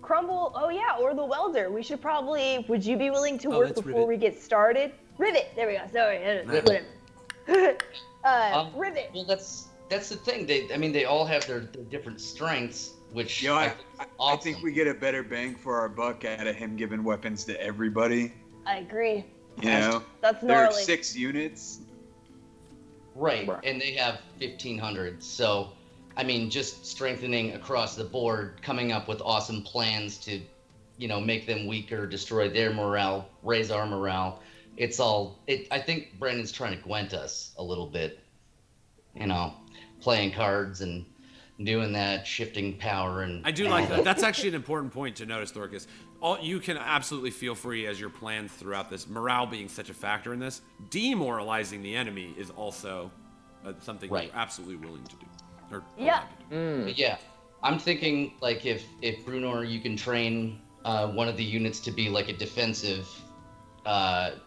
Crumble. Oh yeah, or the welder. We should probably. Would you be willing to Oh, work that's before Rivet. we get started? Rivet. There we go. Sorry. Whatever. Rivet. Well, that's the thing. They all have their different strengths, which Yo, I think is awesome. think we get a better bang for our buck out of him giving weapons to everybody. I agree. You know, That's there are gnarly. 6 units. Right, and they have 1,500. So, I mean, just strengthening across the board, coming up with awesome plans to, make them weaker, destroy their morale, raise our morale. I think Brandon's trying to Gwent us a little bit. Playing cards and doing that, shifting power and. I do like that. That's actually an important point to notice, Thorkus. You can absolutely feel free as your plans throughout this, morale being such a factor in this. Demoralizing the enemy is also something you're absolutely willing to do. Or Yeah. But yeah, I'm thinking like if Brunor, you can train one of the units to be like a defensive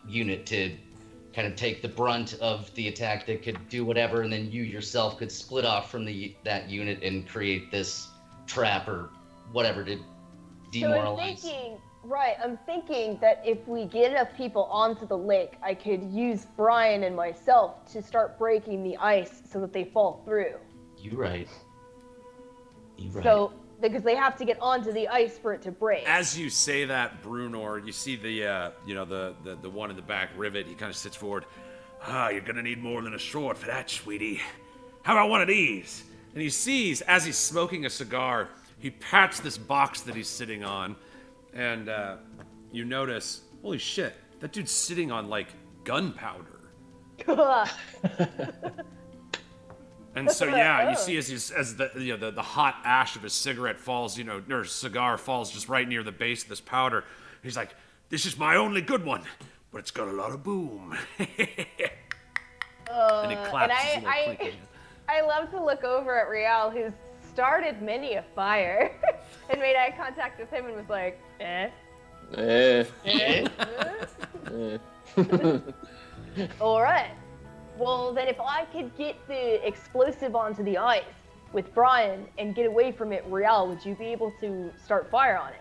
unit to kind of take the brunt of the attack that could do whatever, and then you yourself could split off from that unit and create this trap or whatever to demoralize. So I'm thinking that if we get enough people onto the lake, I could use Brian and myself to start breaking the ice so that they fall through. You right. So, because they have to get onto the ice for it to break. As you say that, Brunor, you see the one in the back, Rivet. He kind of sits forward. You're gonna need more than a sword for that, sweetie. How about one of these? And he sees, as he's smoking a cigar, he pats this box that he's sitting on, and you notice, holy shit, that dude's sitting on like gunpowder. And so yeah, you see as the hot ash of his cigarette falls, or cigar falls just right near the base of this powder. He's like, "This is my only good one, but it's got a lot of boom." And he claps. his little clinky. I love to look over at Rial, who's started many a fire, and made eye contact with him and was like, All right. Well, then if I could get the explosive onto the ice with Brian and get away from it, Rial, would you be able to start fire on it?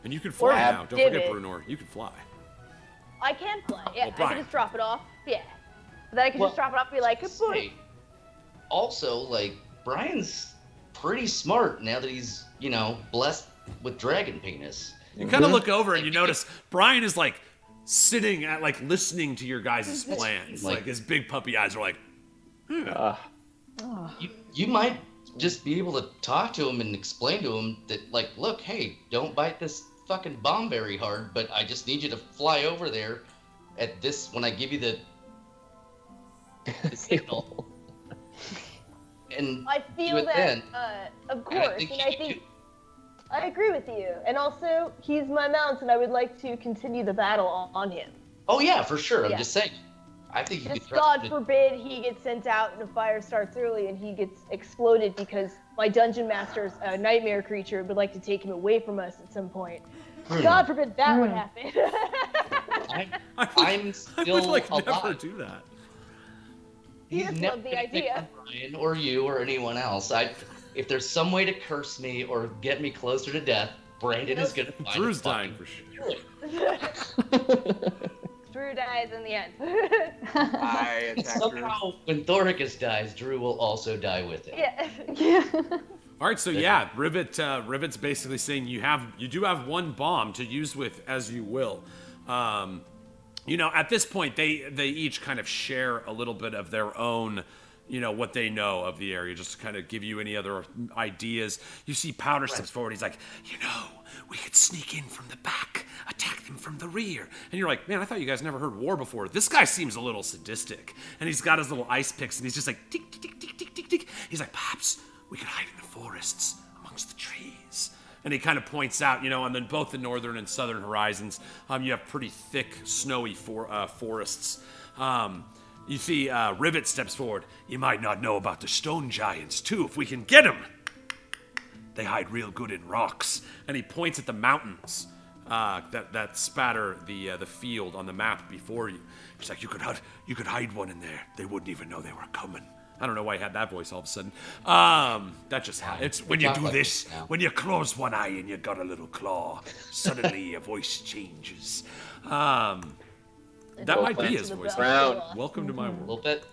And you can fly now. Don't divot. forget, Brunor. You can fly. I can fly. Yeah, Well, I Brian. can just drop it off. Yeah. But then I can just drop it off and be like, good boy. Hey, also, like, Brian's pretty smart now that he's, blessed with dragon penis. You kind of look over and you notice Brian is like sitting at like listening to your guys' plans. Like his big puppy eyes are like, You might just be able to talk to him and explain to him that, like, look, hey, don't bite this fucking bomb very hard, but I just need you to fly over there at this when I give you the signal. And I feel do it that, then. of course, and I agree with you. And also, he's my mount, and I would like to continue the battle on him. Oh yeah, for sure. I'm Yeah. just saying. I think you could Just trust God it. forbid he gets sent out and the fire starts early and he gets exploded because my dungeon master's nightmare creature would like to take him away from us at some point. God forbid that would happen. I'm still I would like alive. never do that. You He's just never love the gonna pick idea. on Brian or you or anyone else. If there's some way to curse me or get me closer to death, Brandon is gonna find Drew's a dying fucking for sure. Drew dies in the end. I attack her. Somehow, when Thoricus dies, Drew will also die with him. Yeah. All right, so yeah, Rivet's basically saying you do have one bomb to use with as you will. At this point they each kind of share a little bit of their own, what they know of the area, just to kind of give you any other ideas. You see Powder steps forward. He's like, we could sneak in from the back, attack them from the rear. And you're like, man, I thought you guys never heard war before. This guy seems a little sadistic. And he's got his little ice picks, and he's just like, tick, tick, tick, tick, tick, tick, tick. He's like, perhaps we could hide in the forests amongst the trees. And he kind of points out, on then both the northern and southern horizons, you have pretty thick, snowy forests. You see Rivet steps forward. You might not know about the stone giants, too, if we can get them. They hide real good in rocks. And he points at the mountains that spatter the field on the map before you. He's like, you could hide one in there. They wouldn't even know they were coming. I don't know why he had that voice all of a sudden. That just it's when you Not do like this, this now. when you close one eye and you got a little claw, suddenly your voice changes. That might be his voice. Brown. Welcome to my A world. little bit.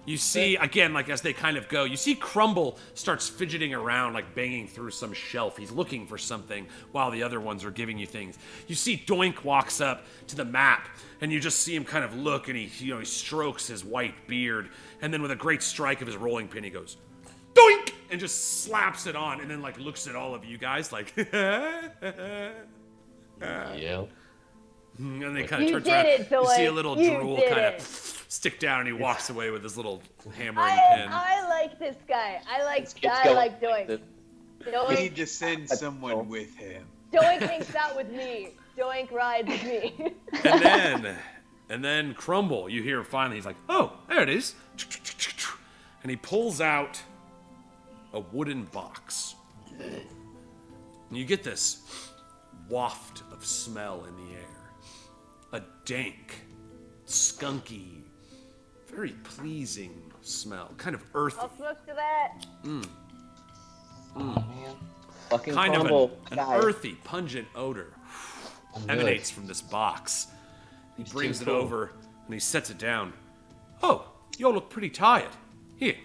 You see, again, like as they kind of go, you see Crumble starts fidgeting around, like banging through some shelf. He's looking for something while the other ones are giving you things. You see Doink walks up to the map, and you just see him kind of look, and he strokes his white beard, and then with a great strike of his rolling pin, he goes, Doink! And just slaps it on, and then like looks at all of you guys like, Yeah. and they kind of You turns around. did it, You see a Doink. little You drool did kind it. of stick down, and he walks away with his little hammering pin. I like this guy. I like Doink. We Doink. need to send someone with him. Doink hangs out with me. Doink rides with me. And then Crumble, you hear finally, he's like, oh, there it is. And he pulls out a wooden box. And you get this waft of smell in the air. A dank, skunky, very pleasing smell. Kind of earthy. I'll smoke to that. Fucking Kind Crumble. of an earthy, pungent odor emanates from this box. He He's brings too it cool. over and he sets it down. Oh, you all look pretty tired. Here,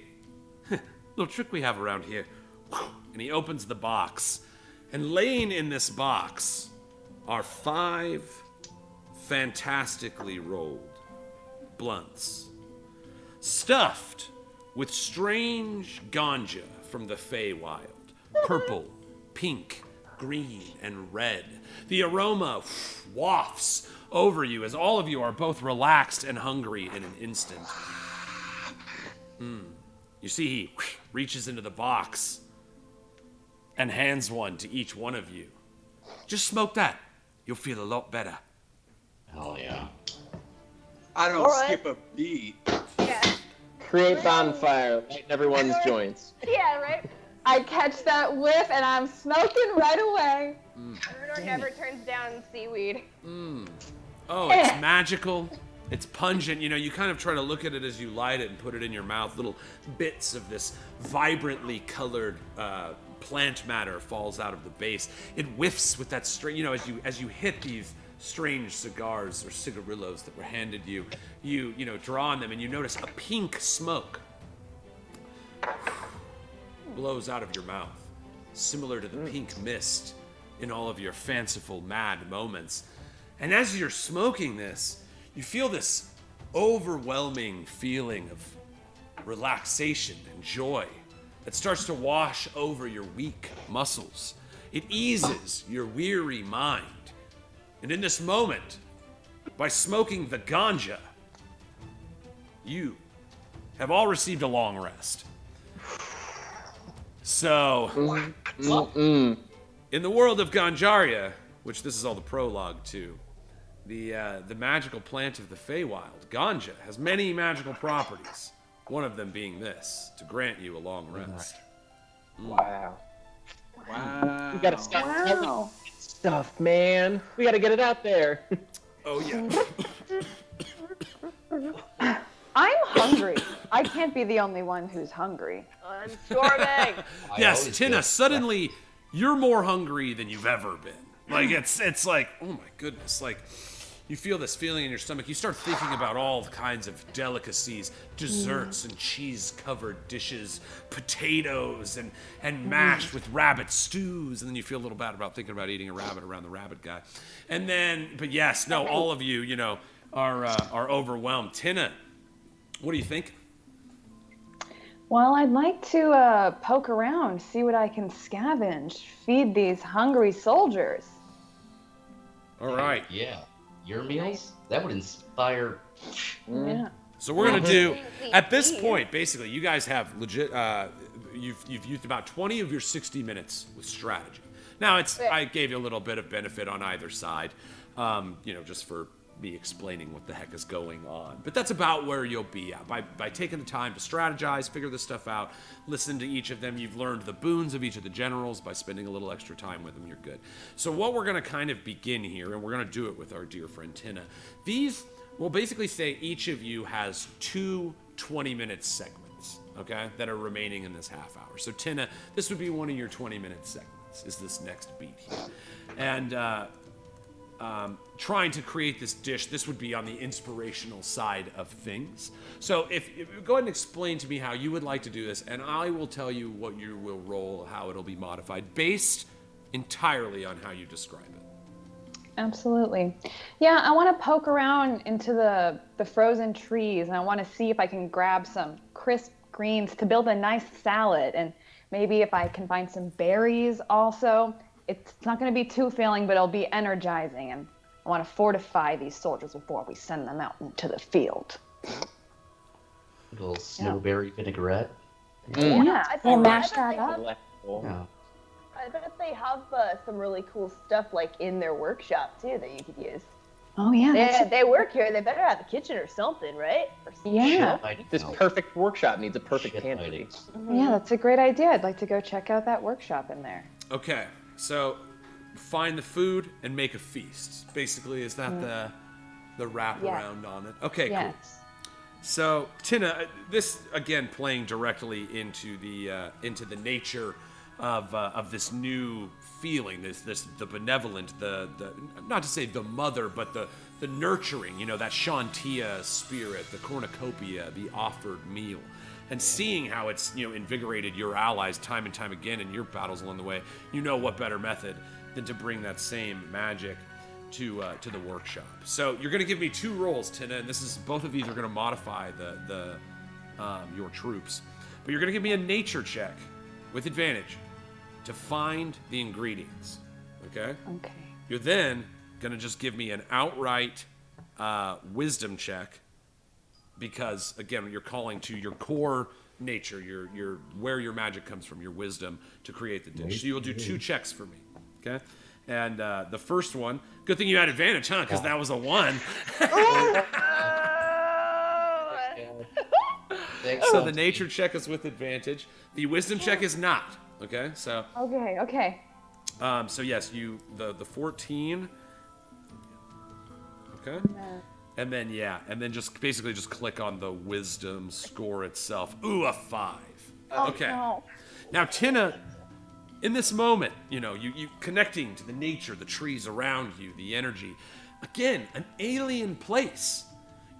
little trick we have around here. And he opens the box, and laying in this box are 5 fantastically rolled blunts, stuffed with strange ganja from the Feywild. Purple, pink, green, and red. The aroma wafts over you as all of you are both relaxed and hungry in an instant. You see he reaches into the box and hands one to each one of you. Just smoke that. You'll feel a lot better. Hell yeah. I don't All right. skip a beat. Yeah. Create bonfire. Light everyone's joints. Yeah, right? I catch that whiff and I'm smoking right away. Rudor never turns down seaweed. Oh, it's magical. It's pungent. You know, you kind of try to look at it as you light it and put it in your mouth. Little bits of this vibrantly colored plant matter falls out of the base. It whiffs with that strange, you know, as you hit these strange cigars or cigarillos that were handed you, you draw on them and you notice a pink smoke blows out of your mouth, similar to the pink mist in all of your fanciful mad moments. And as you're smoking this, you feel this overwhelming feeling of relaxation and joy that starts to wash over your weak muscles. It eases your weary mind. And in this moment, by smoking the ganja, you have all received a long rest. So, in the world of Ganjaria, which this is all the prologue to, the magical plant of the Feywild, ganja, has many magical properties. One of them being this, to grant you a long rest. Wow. Wow. We gotta stop telling stuff, man. We gotta get it out there. Oh yeah. I'm hungry. I can't be the only one who's hungry. I'm storming. Yes, always Tina, feel- suddenly you're more hungry than you've ever been. Like it's like, oh my goodness, like you feel this feeling in your stomach. You start thinking about all kinds of delicacies, desserts and cheese-covered dishes, potatoes and mash with rabbit stews, and then you feel a little bad about thinking about eating a rabbit around the rabbit guy. And then, but yes, no, all of you, are overwhelmed. Tina, what do you think? Well, I'd like to poke around, see what I can scavenge, feed these hungry soldiers. All right. Yeah. Your meals? That would inspire. Yeah. So we're gonna do at this point. Basically, you guys have legit. You've used about 20 of your 60 minutes with strategy. Now I gave you a little bit of benefit on either side, just for me explaining what the heck is going on. But that's about where you'll be at by taking the time to strategize, figure this stuff out, listen to each of them. You've learned the boons of each of the generals. By spending a little extra time with them, you're good. So what we're gonna kind of begin here, and we're gonna do it with our dear friend Tina. We'll basically say each of you has 2 20-minute segments, okay, that are remaining in this half hour. So Tina, this would be one of your 20-minute segments, is this next beat here. And trying to create this dish, this would be on the inspirational side of things. So if go ahead and explain to me how you would like to do this, and I will tell you what you will roll, how it'll be modified, based entirely on how you describe it. Absolutely. Yeah, I want to poke around into the frozen trees, and I want to see if I can grab some crisp greens to build a nice salad, and maybe if I can find some berries also. It's not going to be too filling, but it'll be energizing, and I want to fortify these soldiers before we send them out into the field. A little snowberry vinaigrette. Yeah, We'll mash that up. Yeah. I bet they have some really cool stuff like in their workshop too that you could use. Oh yeah, They work here. They better have a kitchen or something, right? yeah. This perfect workshop needs a perfect Shit pantry. lighting. Yeah, that's a great idea. I'd like to go check out that workshop in there. Okay, so find the food and make a feast. Basically, is that the wrap around on it? Okay, Yes. cool. So Tina, this again playing directly into the nature of this new feeling, the benevolent, the not to say the mother, but the nurturing, that Shantia spirit, the cornucopia, the offered meal, and seeing how it's invigorated your allies time and time again in your battles along the way. What better method than to bring that same magic to the workshop. So you're going to give me 2 rolls, Tina, and both of these are going to modify your troops, but you're going to give me a nature check with advantage to find the ingredients. Okay. Okay. You're then going to just give me an outright wisdom check, because again, you're calling to your core nature, your where your magic comes from, your wisdom, to create the dish. So you'll do 2 checks for me. Okay. And the first one, good thing you had advantage, huh? Because that was a 1. So the nature check is with advantage. The wisdom check is not. Okay. So. Okay. So yes, the 14. Okay. And then just basically just click on the wisdom score itself. Ooh, a 5. Okay. No. Now Tina, in this moment, you connecting to the nature, the trees around you, the energy. Again, an alien place.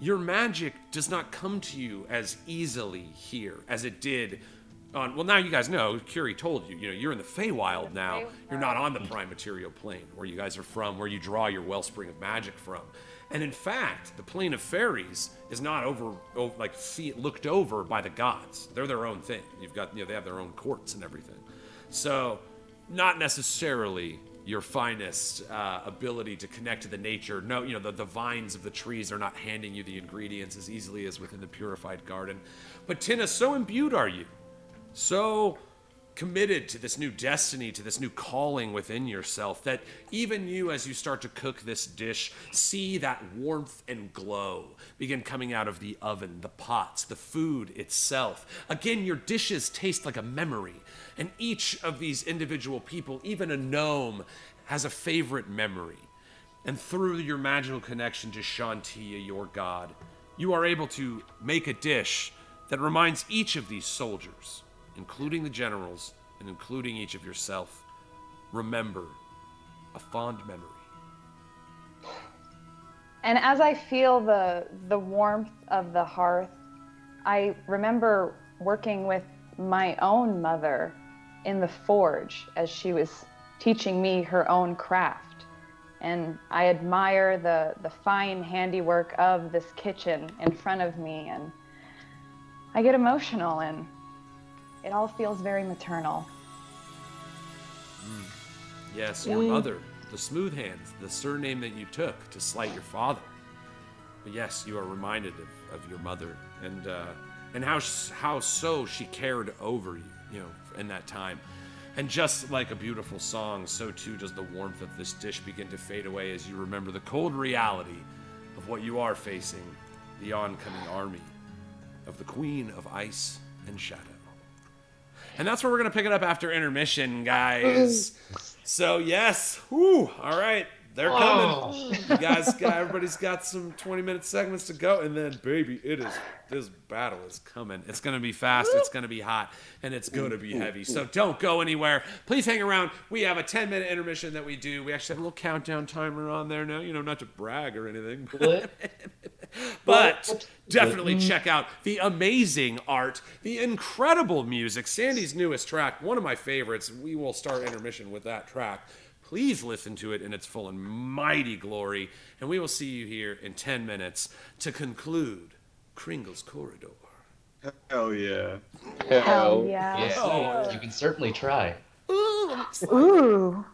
Your magic does not come to you as easily here as it did on, well, now you guys know, Curie told you, you're in the Feywild now. You're not on the prime material plane where you guys are from, where you draw your wellspring of magic from. And in fact, the plane of fairies is not looked over by the gods. They're their own thing. You've got, they have their own courts and everything. So, not necessarily your finest ability to connect to the nature. No, the vines of the trees are not handing you the ingredients as easily as within the purified garden. But Tina, so imbued are you, so committed to this new destiny, to this new calling within yourself, that even you, as you start to cook this dish, see that warmth and glow begin coming out of the oven, the pots, the food itself. Again, your dishes taste like a memory, and each of these individual people, even a gnome, has a favorite memory. And through your magical connection to Shantia, your god, you are able to make a dish that reminds each of these soldiers, including the generals, and including each of yourself, remember a fond memory. And as I feel the warmth of the hearth, I remember working with my own mother in the forge as she was teaching me her own craft. And I admire the fine handiwork of this kitchen in front of me, and I get emotional, and it all feels very maternal. Yes, your mother, the Smooth Hands, the surname that you took to slight your father. But yes, you are reminded of your mother, and how so she cared over you, in that time. And just like a beautiful song, so too does the warmth of this dish begin to fade away as you remember the cold reality of what you are facing, the oncoming army of the Queen of Ice and Shadow. And that's where we're going to pick it up after intermission, guys. So, yes. All right. they're coming. You guys everybody's got some 20-minute segments to go, and then baby, this battle is coming. It's gonna be fast, it's gonna be hot, and it's gonna be heavy. So don't go anywhere. Please hang around. We have a 10-minute intermission that we do. We actually have a little countdown timer on there now, not to brag or anything. But definitely check out the amazing art, the incredible music, Sandy's newest track, one of my favorites. We will start intermission with that track. Please listen to it in its full and mighty glory, and we will see you here in 10 minutes to conclude Kringle's Corridor. Hell yeah. Hell yeah. Yes, Oh. you can certainly try. Ooh. Ooh.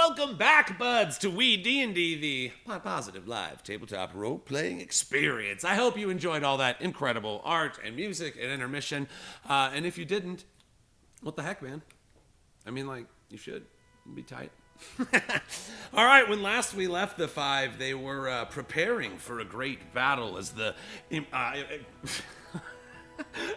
Welcome back, buds, to WeeDnD, the positive live tabletop role-playing experience. I hope you enjoyed all that incredible art and music and intermission. And if you didn't, what the heck, man? I mean, like, you should. It'd be tight. All right, when last we left the five, they were preparing for a great battle as the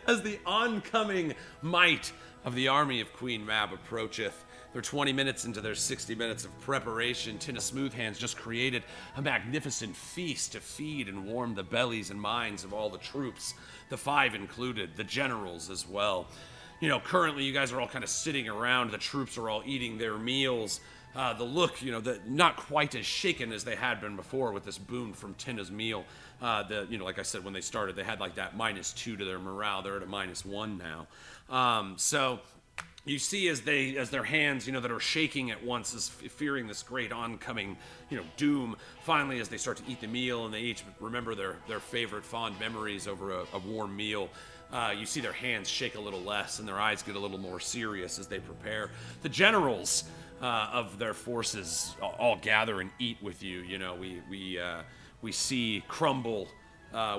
as the oncoming might of the army of Queen Mab approacheth. They're 20 minutes into their 60 minutes of preparation. Tina Smoothhands just created a magnificent feast to feed and warm the bellies and minds of all the troops, the five included, the generals as well. You know, currently you guys are all kind of sitting around. The troops are all eating their meals. The look, you know, not quite as shaken as they had been before with this boon from Tina's meal. Like I said, when they started, they had like that -2 to their morale. They're at a -1 now. So you see as their hands, you know, that are shaking at once, as fearing this great oncoming, you know, doom. Finally, as they start to eat the meal and they each remember their favorite fond memories over a warm meal, you see their hands shake a little less and their eyes get a little more serious as they prepare. The generals of their forces all gather and eat with you. You know, we see Crumble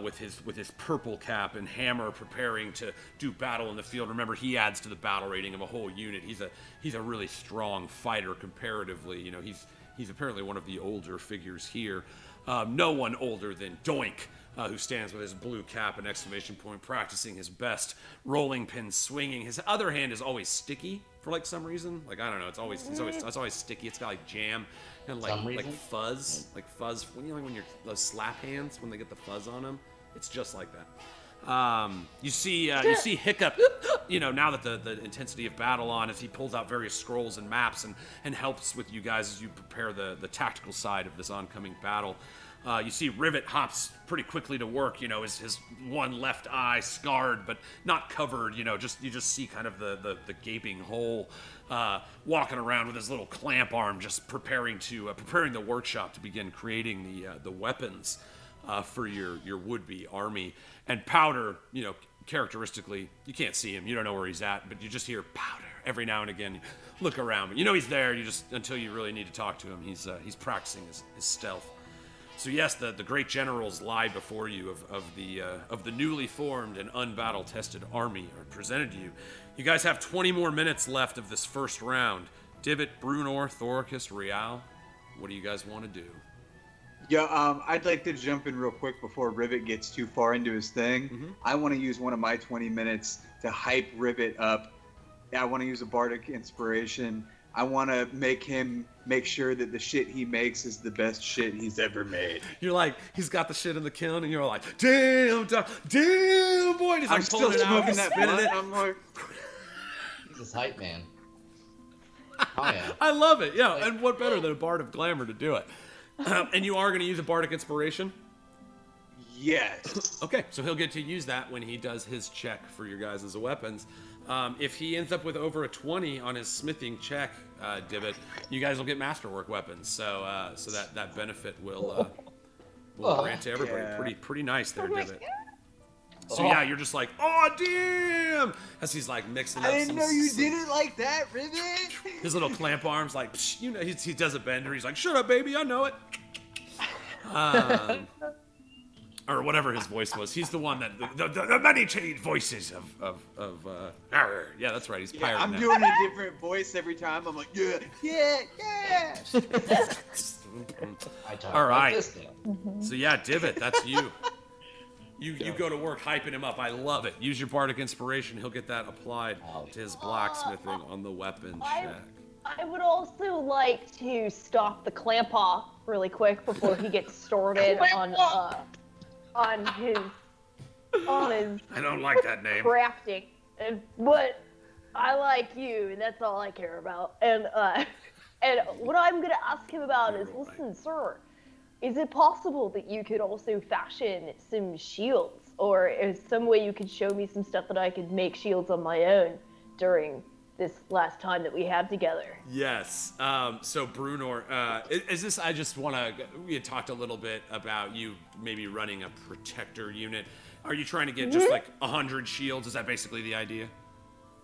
with his purple cap and Hammer preparing to do battle in the field. Remember, he adds to the battle rating of a whole unit. He's a really strong fighter comparatively. You know, he's apparently one of the older figures here. No one older than Doink, who stands with his blue cap and exclamation point, practicing his best rolling pin swinging. His other hand is always sticky for like some reason. Like, I don't know, it's always sticky. It's got like jam and like fuzz, when those slap hands, when they get the fuzz on them, it's just like that. You see Hiccup, you know, now that the intensity of battle on, as he pulls out various scrolls and maps and helps with you guys as you prepare the tactical side of this oncoming battle. You see Rivet hops pretty quickly to work, you know, his one left eye scarred but not covered, you know, you just see kind of the gaping hole, walking around with his little clamp arm, just preparing the workshop to begin creating the weapons for your would-be army. And Powder, you know, characteristically, you can't see him, you don't know where he's at, but you just hear Powder every now and again. You look around, but you know he's there. You just, until you really need to talk to him, he's practicing his stealth. So yes, the great generals lie before you of the newly formed and unbattle-tested army are presented to you. You guys have 20 more minutes left of this first round. Divot, Brunor, Thoricus, Real, what do you guys want to do? Yeah, I'd like to jump in real quick before Rivet gets too far into his thing. Mm-hmm. I want to use one of my 20 minutes to hype Rivet up. I want to use a bardic inspiration. I want to make sure that the shit he makes is the best shit he's ever made. You're like, he's got the shit in the kiln, and you're like, damn, boy. And he's like pulling it out, that blunt. I'm like, he's a hype man. Oh, yeah. I love it. Yeah, and what better than a bard of glamour to do it? And you are going to use a bardic inspiration? Yes. Okay, so he'll get to use that when he does his check for your guys' weapons. If he ends up with over a 20 on his smithing check, Divot, you guys will get masterwork weapons. So that benefit will grant to everybody. Yeah. Pretty nice there, Divot. So yeah, you're just like, oh damn! As he's like mixing up. I didn't know you did it like that, Rivet. His little clamp arms, like, psh, you know, he does a bender. He's like, shut up, baby, I know it. Or whatever his voice was. He's the one that the many changed voices of yeah, that's right. He's pirating. I'm doing a different voice every time. I'm like, yeah. All right. So yeah, Divot, that's you. You go to work hyping him up. I love it. Use your bardic inspiration. He'll get that applied to his blacksmithing on the weapon check. I would also like to stop the Clampaw really quick before he gets started on his I don't like that name. crafting. But I like you, and that's all I care about. And what I'm gonna ask him about is, listen, sir, is it possible that you could also fashion some shields, or is some way you could show me some stuff that I could make shields on my own during this last time that we have together? Yes. So Brunor, is this? I just want to. We had talked a little bit about you maybe running a protector unit. Are you trying to get just like 100 shields? Is that basically the idea?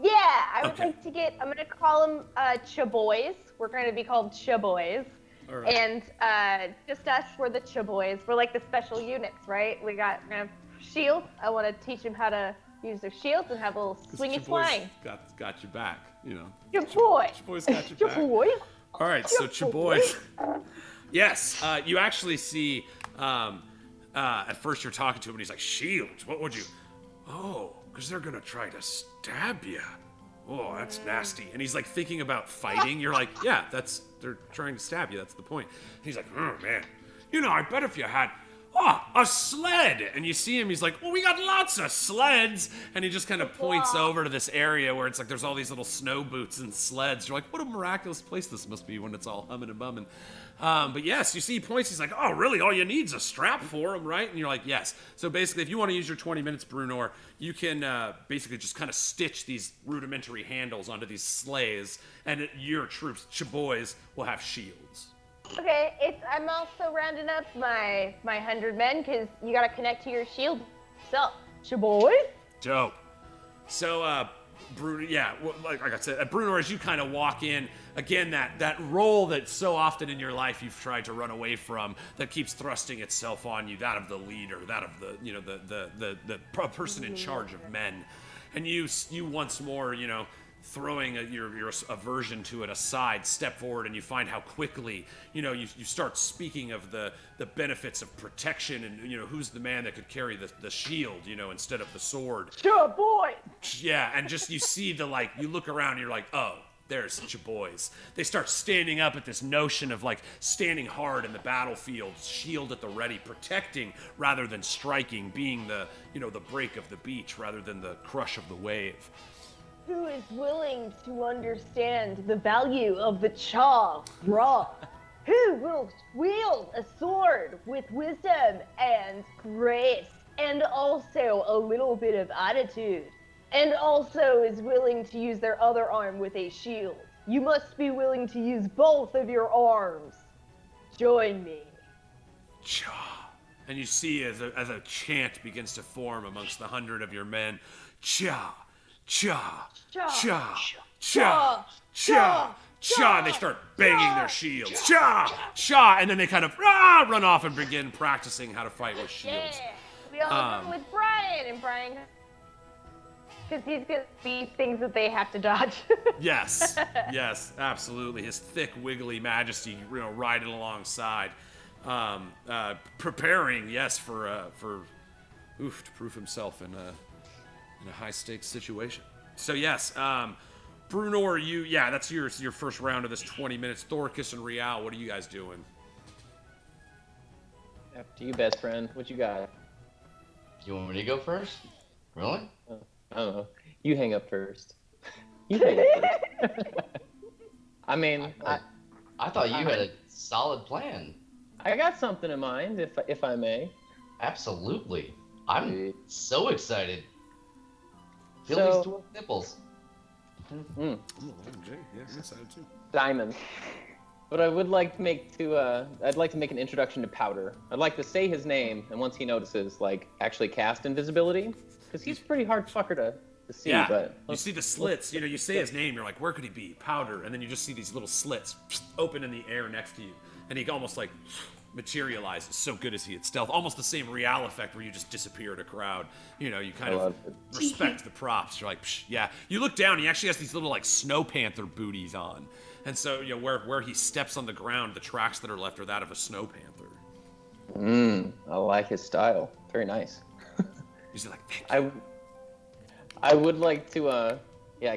Yeah, I would Okay. like to get. I'm gonna call them Chaboys. We're going to be called Chaboys. All right. And just us, we're the Chaboys. We're like the special units, right? We're gonna have shields. I want to teach them how to use their shields and have a little swingy swang. Got your back, you know. Chaboy. Chaboy's got your back. Chaboy. All right, so Chaboy. Yes, you actually see. At first, you're talking to him, and he's like, "Shields? What would you?" Oh, because they're gonna try to stab you. Oh, that's nasty. And he's like thinking about fighting. You're like, yeah, they're trying to stab you. That's the point. And he's like, oh man, you know, I bet if you had, a sled. And you see him, he's like, well, we got lots of sleds. And he just kind of points over to this area where it's like there's all these little snow boots and sleds. You're like, what a miraculous place this must be when it's all humming and bumming. But yes, you see he points, he's like, oh, really? All you need is a strap for him, right? And you're like, yes. So basically, if you want to use your 20 minutes, Brunor, you can basically just kind of stitch these rudimentary handles onto these sleighs, and your troops, Chaboys, will have shields. Okay, I'm also rounding up my 100 men because you gotta connect to your shield. So, Chaboy. Dope. So, Bruno, yeah, like I said, Bruno, as you kind of walk in, again, that role that so often in your life you've tried to run away from, that keeps thrusting itself on you, that of the leader, that of the, you know, the person in charge of men, and you once more, you know, throwing your aversion to it aside, step forward, and you find how quickly, you know, you start speaking of the benefits of protection, and, you know, who's the man that could carry the shield, you know, instead of the sword. Chaboy. Yeah, and just you see you look around and you're like, oh, there's Chaboys. They start standing up at this notion of like standing hard in the battlefield, shield at the ready, protecting rather than striking, being the, you know, the break of the beach rather than the crush of the wave. Who is willing to understand the value of the chaw raw? Who will wield a sword with wisdom and grace, and also a little bit of attitude, and also is willing to use their other arm with a shield? You must be willing to use both of your arms. Join me. Cha. And you see as a chant begins to form amongst the 100 of your men, cha. Cha, cha, cha, cha, cha, and they start banging their shields. Cha, cha, and then they kind of run off and begin practicing how to fight with shields. Yeah. We all go with Brian, and Brian, because he's gonna be things that they have to dodge. Yes, yes, absolutely. His thick, wiggly majesty, you know, riding alongside, preparing, yes, to prove himself in a high-stakes situation. So yes, Brunor, that's your first round of this 20 minutes. Thorcus and Rial, what are you guys doing? After you, best friend. What you got? You want me to go first? Really? I don't know. You hang up first. You hang up first. I mean, I thought you had a solid plan. I got something in mind, if I may. Absolutely. I'm so excited. Feel So- these dwarf nipples. Mm, Yeah, I'm excited too. Diamond. But I would like to I'd like to make an introduction to Powder. I'd like to say his name, and once he notices, like, actually cast invisibility. Because he's a pretty hard fucker to see, Yeah, but... you see the slits, you know, you say his name, you're like, where could he be? Powder, and then you just see these little slits open in the air next to you, and he almost like materializes. So good is he at stealth. Almost the same Real effect where you just disappear in a crowd. You know, you kind of respect the props. You're like, psh, yeah. You look down, he actually has these little like snow panther booties on. And so, you know, where he steps on the ground, the tracks that are left are that of a snow panther. I like his style. Very nice. He's like, thank you. I would like to,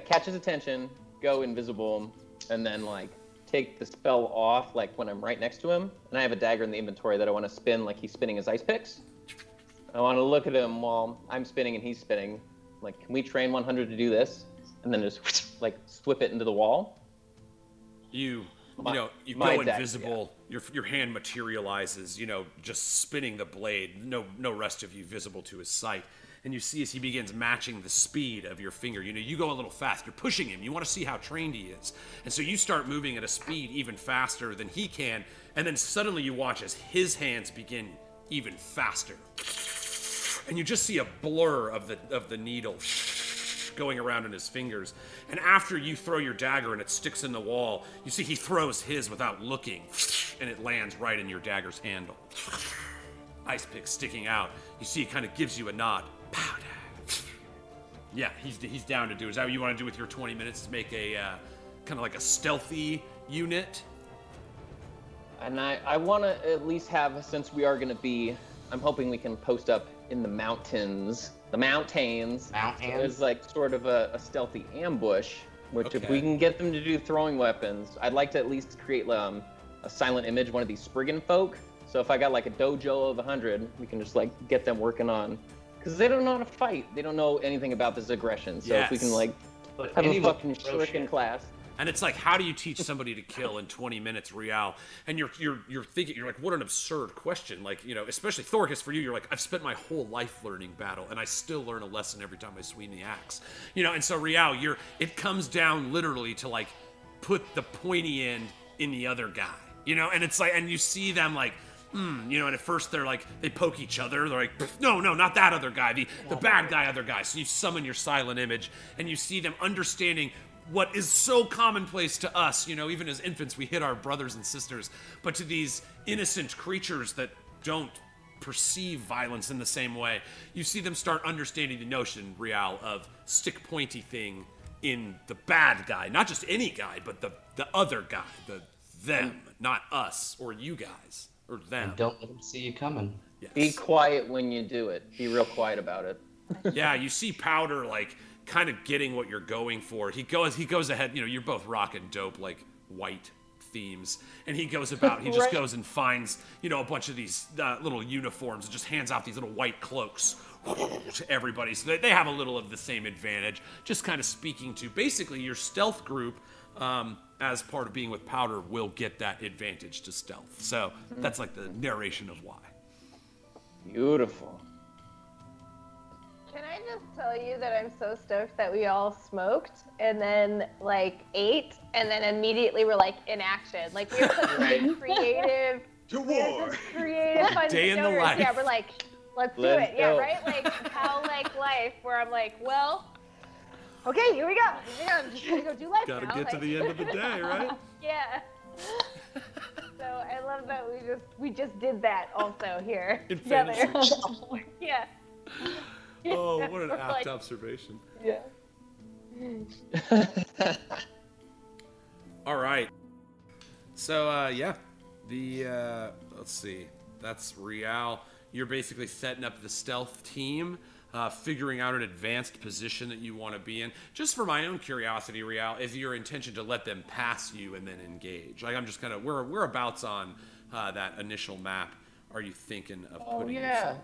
catch his attention, go invisible, and then, like, take the spell off, like, when I'm right next to him. And I have a dagger in the inventory that I want to spin like he's spinning his ice picks. I want to look at him while I'm spinning and he's spinning. Like, can we train 100 to do this? And then just, like, swip it into the wall. You go invisible. Yeah. Your hand materializes. You know, just spinning the blade. No rest of you visible to his sight. And you see as he begins matching the speed of your finger. You know, you go a little fast. You're pushing him. You want to see how trained he is. And so you start moving at a speed even faster than he can. And then suddenly you watch as his hands begin even faster. And you just see a blur of the needle going around in his fingers. And after you throw your dagger and it sticks in the wall, you see he throws his without looking, and it lands right in your dagger's handle. Ice pick sticking out. You see, he kind of gives you a nod. Powder. Yeah, he's down to do. Is that what you want to do with your 20 minutes? Is make a kind of like a stealthy unit? And I want to at least have, since we are going to be, I'm hoping we can post up in the mountains. The mountains. It's like sort of a stealthy ambush, which if we can get them to do throwing weapons, I'd like to at least create a silent image, one of these Spriggan folk. So if I got like a dojo of 100, we can just like get them working on, because they don't know how to fight. They don't know anything about this aggression. So if we can like have a fucking shuriken class. And it's like, how do you teach somebody to kill in 20 minutes, Real? And you're thinking, you're like, what an absurd question. Like, you know, especially Thorcus, for you, you're like, I've spent my whole life learning battle, and I still learn a lesson every time I swing the axe. You know, and so Real, it comes down literally to like, put the pointy end in the other guy. You know, and it's like, and you see them like, you know, and at first they're like, they poke each other. They're like, no, not that other guy, the bad guy other guy. So you summon your silent image, and you see them understanding what is so commonplace to us, you know, even as infants, we hit our brothers and sisters, but to these innocent creatures that don't perceive violence in the same way, you see them start understanding the notion, Real, of stick pointy thing in the bad guy, not just any guy, but the other guy, them, not us or you guys or them. And don't let them see you coming. Yes. Be quiet when you do it. Be real quiet about it. Yeah, you see Powder like kind of getting what you're going for. He goes ahead, you know, you're both rocking dope like white themes, and he goes about, he just goes and finds, you know, a bunch of these little uniforms and just hands out these little white cloaks to everybody. So they have a little of the same advantage, just kind of speaking to basically your stealth group, as part of being with Powder, will get that advantage to stealth. So that's like the narration of why. Beautiful. Can I just tell you that I'm so stoked that we all smoked and then like ate and then immediately were like in action. Like we were such a creative, To war. creative fun Day in the stoners. life. Yeah, we're like, let's do Let's it. Yeah, go. right? Like how like life where I'm like, well, okay, here we go. Yeah, I'm just gonna go do life Gotta now. get to the end of the day, right? Yeah. So I love that we just did that also here In together. fantasy. Yeah. Oh, what an We're apt like- observation. Yeah. All right. So, yeah, let's see. That's Real. You're basically setting up the stealth team, figuring out an advanced position that you want to be in. Just for my own curiosity, Real, is your intention to let them pass you and then engage? Like, I'm just kind of, whereabouts on that initial map are you thinking of putting yourself?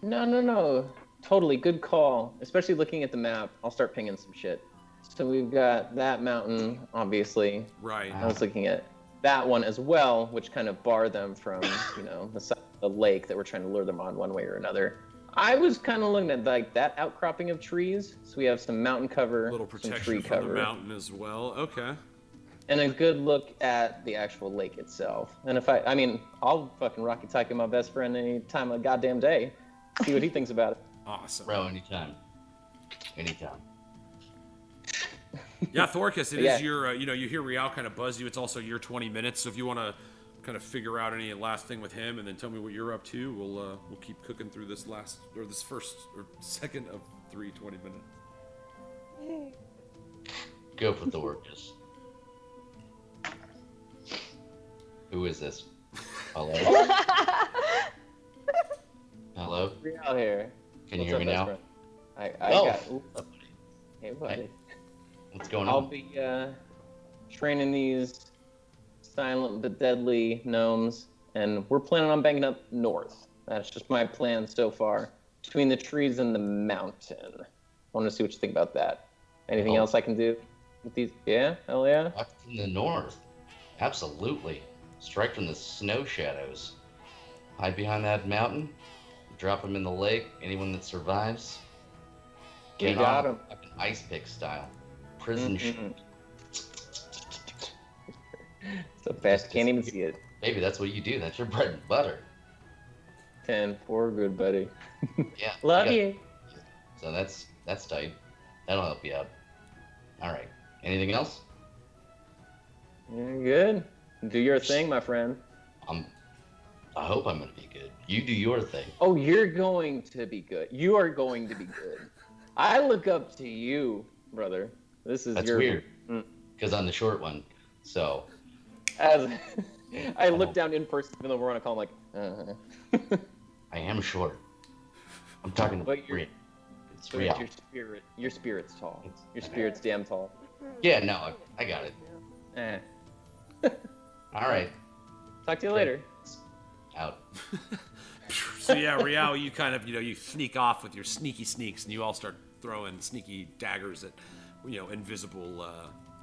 No. Totally good call. Especially looking at the map, I'll start pinging some shit. So we've got that mountain, obviously. Right. I was looking at that one as well, which kind of bar them from, you know, the side of the lake that we're trying to lure them on one way or another. I was kind of looking at like that outcropping of trees. So we have some mountain cover, A little some protection tree from cover, the mountain as well. Okay. and a good look at the actual lake itself. And if I mean, I'll fucking Rocky Talkie my best friend any time of the goddamn day. See what he thinks about it. Awesome. Bro, anytime. Anytime. Yeah, Thorcus, it Yeah. is your, you know, you hear Real kind of buzz you. It's also your 20 minutes. So if you want to kind of figure out any last thing with him and then tell me what you're up to, we'll keep cooking through this first or second of 20 minutes. Go for Thorcus. Who is this? Hello? Hello? We're out here. Can you What's hear up, me best now? friend? I Oh. got. Ooh, hey, buddy. What's going I'll on? be training these silent but deadly gnomes, and we're planning on banging up north. That's just my plan so far, between the trees and the mountain. I want to see what you think about that. Anything Oh. else I can do with these? Yeah, hell yeah. Up in the north. Absolutely. Strike from the snow shadows. Hide behind that mountain. Drop them in the lake. Anyone that survives. We Get got on 'em. fucking ice pick style. Prison shit. Mhm. So fast, can't even see it. Baby, that's what you do. That's your bread and butter. 10-4, good buddy. Yeah. Love got- you. So that's tight. That'll help you out. All right. Anything else? You're good. Do your thing, my friend. I hope I'm gonna be good. You do your thing. Oh, you're going to be good. You are going to be good. I look up to you, brother. This is That's your weird, because I'm the short one. So. As I look down in person, even though we're on a call, I'm like, I am short. I'm talking. But it's but real. your spirit's tall. Your spirit's damn tall. Yeah, no, I got it. All right. Talk to you later. Out. So yeah, Rial, you kind of, you sneak off with your sneaky sneaks, and you all start throwing sneaky daggers at, invisible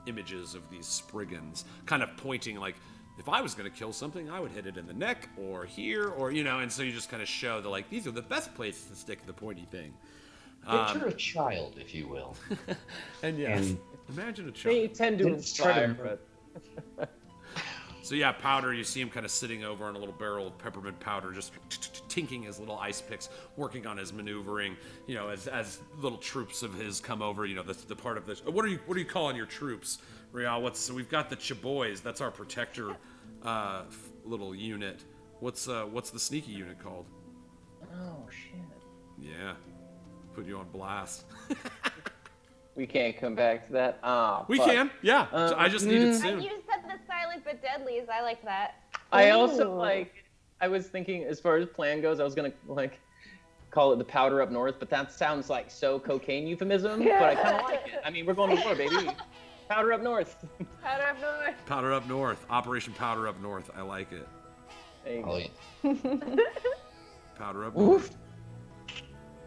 images of these spriggans, kind of pointing like, if I was going to kill something, I would hit it in the neck or here or, and so you just kind of show that, like, these are the best places to stick the pointy thing. Picture a child, if you will. And yes, imagine a child. They tend to inspire, but... So yeah, Powder, you see him kind of sitting over on a little barrel of peppermint powder, just tinking his little ice picks, working on his maneuvering. As little troops of his come over. The part of this. What are you calling your troops, Rial? So we've got the Chaboys. That's our protector little unit. What's the sneaky unit called? Oh shit. Yeah, put you on blast. We can't come back to that. We can, yeah. I just need it soon. You said the silent but deadlies. I liked that. I also I was thinking, as far as plan goes, I was gonna call it the powder up north, but that sounds like so cocaine euphemism. But I kind of like it. I mean, we're going to war, baby. Powder up north. Powder up north. Powder up north. Operation Powder up north. I like it. There you go. Yeah. Powder up north.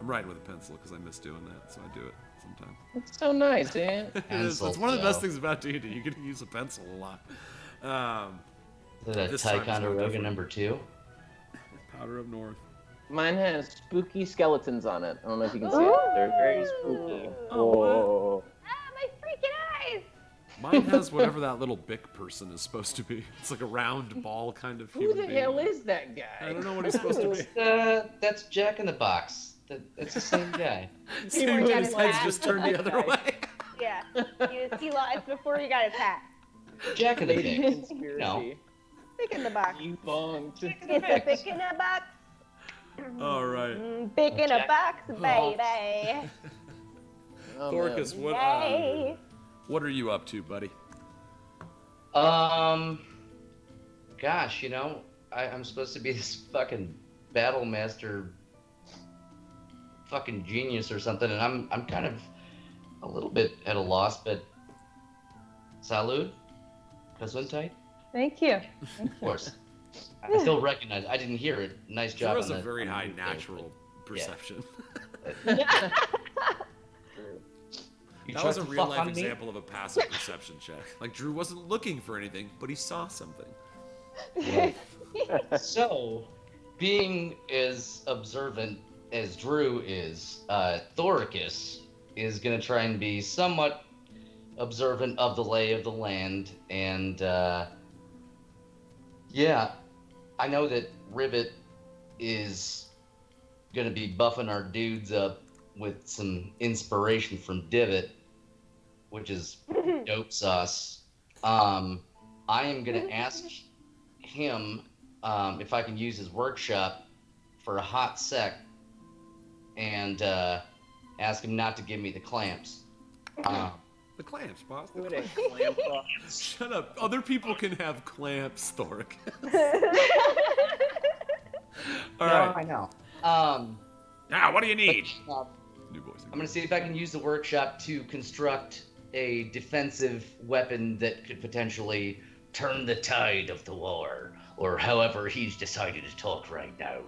I'm writing with a pencil because I miss doing that, so I do it sometimes. It's so nice, man. It's one of the best things about D&D. You get to use a pencil a lot. Is that This time it's no Ticonderoga different. number 2? Powder up north. Mine has spooky skeletons on it. I don't know if you can see it. They're very spooky. Oh, My freaking eyes! Mine has whatever that little Bic person is supposed to be. It's like a round ball kind of Who human the being. hell is that I guy? don't know what he's supposed to be. That's Jack in the Box. It's the same guy. Same got his his head's hat. just turned the other way. Yeah. He lies before he got his hat. Jack in the Lady Dick. conspiracy. No. Pick in the box. Debunked. It's a pick in a box. All right. Pick in a box, baby. Oh, Thorcus, man. Yay. what are you up to, buddy? Gosh, I'm supposed to be this fucking battle master, fucking genius or something, and I'm kind of a little bit at a loss, but salud, gesundheit, Thank you. of course. I still recognize. I didn't hear it. Nice Drew job. has on a the- very on the high mute natural there, yeah. perception. You That tried was a to real fuck life on me? example of a passive perception check. Like Drew wasn't looking for anything, but he saw something. So, being as observant as Drew is, Thoricus is going to try and be somewhat observant of the lay of the land. And, yeah, I know that Ribbit is going to be buffing our dudes up with some inspiration from Divot, which is dope sauce. I am going to ask him if I can use his workshop for a hot sec and ask him not to give me the clamps. The clamps, boss. What a clamp off. Shut up. Other people can have clamps, Thoric. All right. I know. Now, what do you need? I'm New voice. going to see if I can use the workshop to construct a defensive weapon that could potentially turn the tide of the war, or however he's decided to talk right now.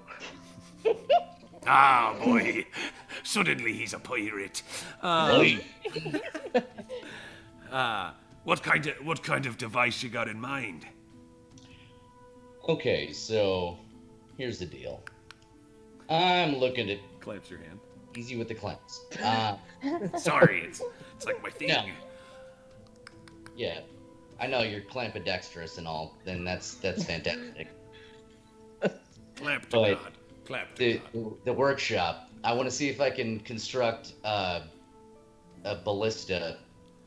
Ah, boy. Suddenly he's a pirate. What kind of device you got in mind? Okay, so here's the deal. I'm looking at Clamps your hand. easy with the clamps. Sorry, it's like my thing. No. Yeah, I know you're clampidextrous and all, then that's fantastic. Clamp to But God. Clamp to The God. the workshop, I want to see if I can construct a ballista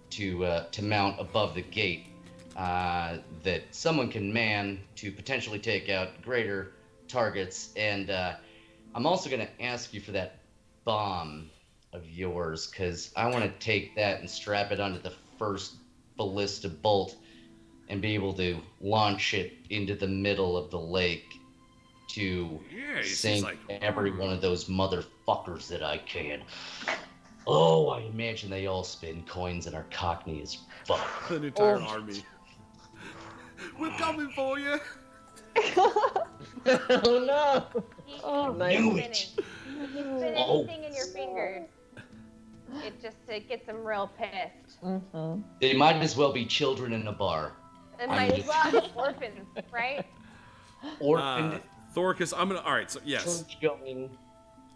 to mount above the gate that someone can man to potentially take out greater targets. And I'm also going to ask you for that bomb of yours, because I want to take that and strap it onto the first ballista bolt and be able to launch it into the middle of the lake to sink every one of those motherfuckers that I can. Oh, I imagine they all spin coins and are cockney as fuck. An entire army. We're coming for you. Oh no! Oh, nice. Knew spinning. it. You can spin Oh. anything in your fingers. It gets them real pissed. They might as well be children in a bar. It might as well be orphans, right? Orphaned, Thoricus, I'm gonna. All right, so yes, church going.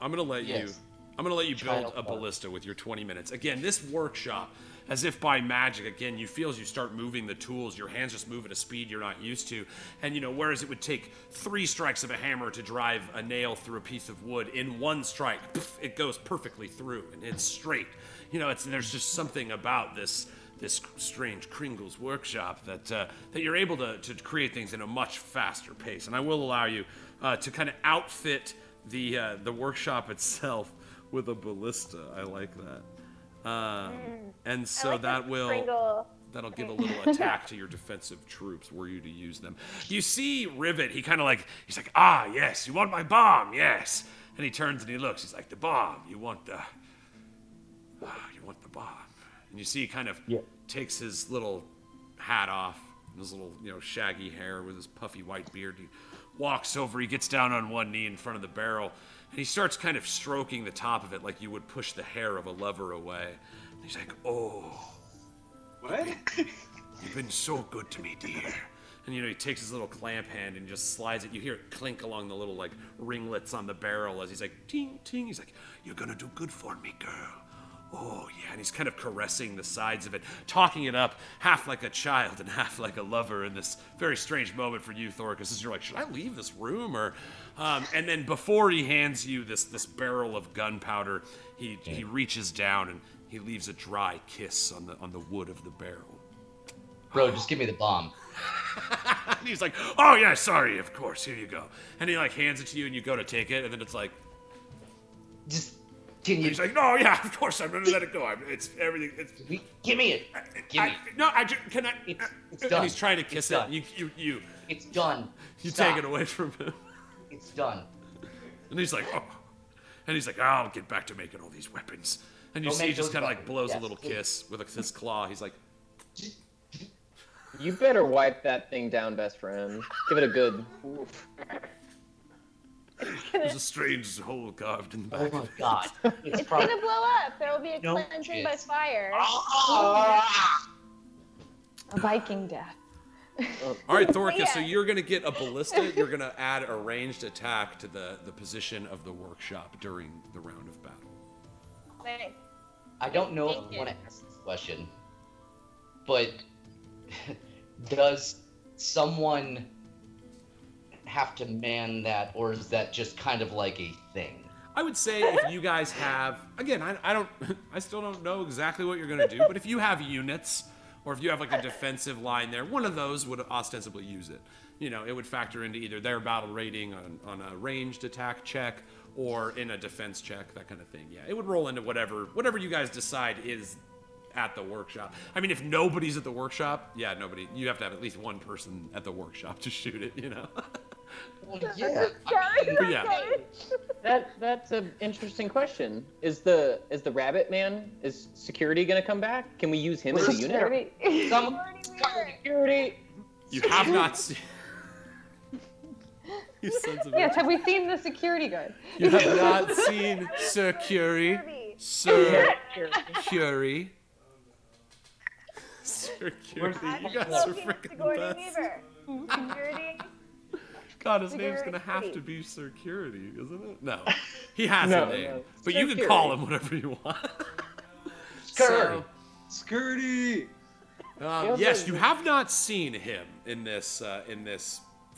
I'm gonna let you. Yes. I'm gonna let you build Child a ballista with your 20 minutes. Again, this workshop, as if by magic, again, you feel as you start moving the tools, your hands just move at a speed you're not used to. And, whereas it would take 3 strikes of a hammer to drive a nail through a piece of wood, in 1 strike, poof, it goes perfectly through, and it's straight. There's just something about this strange Kringle's workshop that you're able to create things in a much faster pace. And I will allow you to kind of outfit the workshop itself with a ballista. I like that. And so like that this will Kringle. that'll give a little attack to your defensive troops were you to use them. You see Rivet, he's like, ah, yes, you want my bomb, yes. And he turns and he looks, he's like, the bomb, you want the bomb. And you see he kind of takes his little hat off, his little, shaggy hair with his puffy white beard. He walks over, he gets down on one knee in front of the barrel, and he starts kind of stroking the top of it like you would push the hair of a lover away. And he's like, oh, What? you've been so good to me, dear. And, he takes his little clamp hand and just slides it. You hear it clink along the little, ringlets on the barrel as he's like, ting, ting. He's like, you're gonna do good for me, girl. Oh, yeah, and he's kind of caressing the sides of it, talking it up, half like a child and half like a lover in this very strange moment for you, Thoricus, as you're like, should I leave this room? Or, and then before he hands you this barrel of gunpowder, he reaches down and he leaves a dry kiss on the wood of the barrel. Bro, just give me the bomb. And he's like, oh, yeah, sorry, of course, here you go. And he, hands it to you, and you go to take it, and then it's like, Just, can you... he's like, no, yeah, of course, I'm gonna let it go. It's everything. Give me it. Give me it. No, I just, can I? It's and done. he's trying to kiss It's it. done. You It's done. take it away from him. It's done. And he's like, oh. And he's like, I'll get back to making all these weapons. And you Don't see he make just those kind of weapons. blows a Yes, little please. kiss with his claw. He's like, You better wipe that thing down, best friend. Give it a good. Oof. there's a strange hole carved in the Oh back. my god. It's probably... gonna blow up. There will be a No cleansing by chance. fire. Ah! A Viking death. All right, Thoricus, so Yeah. you're going to get a ballista. You're going to add a ranged attack to the position of the workshop during the round of battle. Nice. I don't know if Thank I you. want to ask this question, but does someone have to man that, or is that just kind of like a thing? I would say if you guys have, again, I still don't know exactly what you're going to do, but if you have units, or if you have a defensive line there, one of those would ostensibly use it. It would factor into either their battle rating on a ranged attack check, or in a defense check, that kind of thing. Yeah, it would roll into whatever you guys decide is at the workshop. I mean, if nobody's at the workshop, yeah, nobody. You have to have at least one person at the workshop to shoot it. Well, yeah. But yeah. That's an interesting question. Is the rabbit man, is security gonna come back? Can we use him as a unit? Someone, Security. You have not seen. You sons of Yes, bitches. have we seen the security guard? You have not seen Sir Curie. Sir Curie. Sir Curie. You guys are freaking the Sigourney best. Weaver. Security. God, his name's gonna have Security. to be Sir Curity, isn't it? No. He has No, a name. no. But Sir you can Curity. call him whatever you want. Curry. Skirty! Yes, you have not seen him in this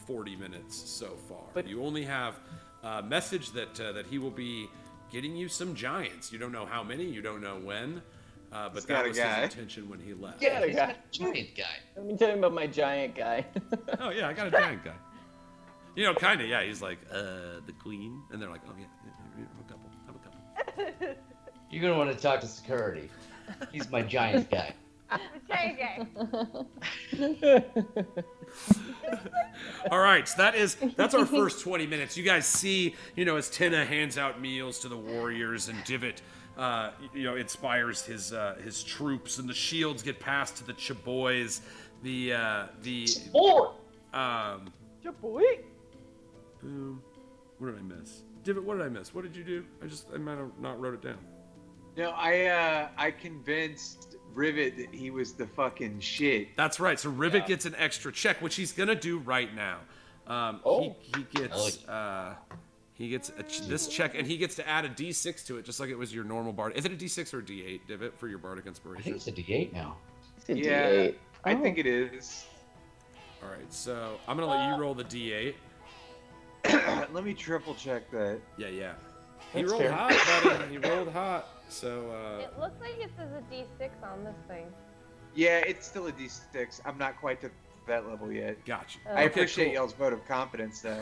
40 minutes so far. But- you only have a message that he will be getting you some giants. You don't know how many, you don't know when. But He's that got a was guy. his intention when he left. Yeah, he's guy. got a giant guy. Let me tell you about my giant guy. Oh yeah, I got a giant guy. You know, kind of. Yeah, he's like the queen, and they're like, oh yeah, I'm a couple. I'm a couple. You're gonna want to talk to security. He's my giant guy. JJ. All right, so that's our first 20 minutes. You guys see, you know, as Tina hands out meals to the warriors, and Divot, you know, inspires his troops, and the shields get passed to the Chaboys. Or Boy. Boom. What did I miss? Divot, what did I miss? What did you do? I might have not wrote it down. No, I convinced Rivet that he was the fucking shit. That's right. So Rivet gets an extra check, which he's gonna do right now. He gets this check, and he gets to add a D6 to it, just like it was your normal bard. Is it a D6 or a D8, Divot, for your bardic I inspiration? think it's a D8 now. It's a Yeah, D8. I think it is. All right, so I'm gonna let you roll the D8. Let me triple check that. Yeah. He That's rolled fair. hot, buddy. He rolled hot. So It looks like it says a D6 on this thing. Yeah, it's still a D6. I'm not quite to that level yet. gotcha. I Okay, appreciate cool. y'all's vote of confidence, though.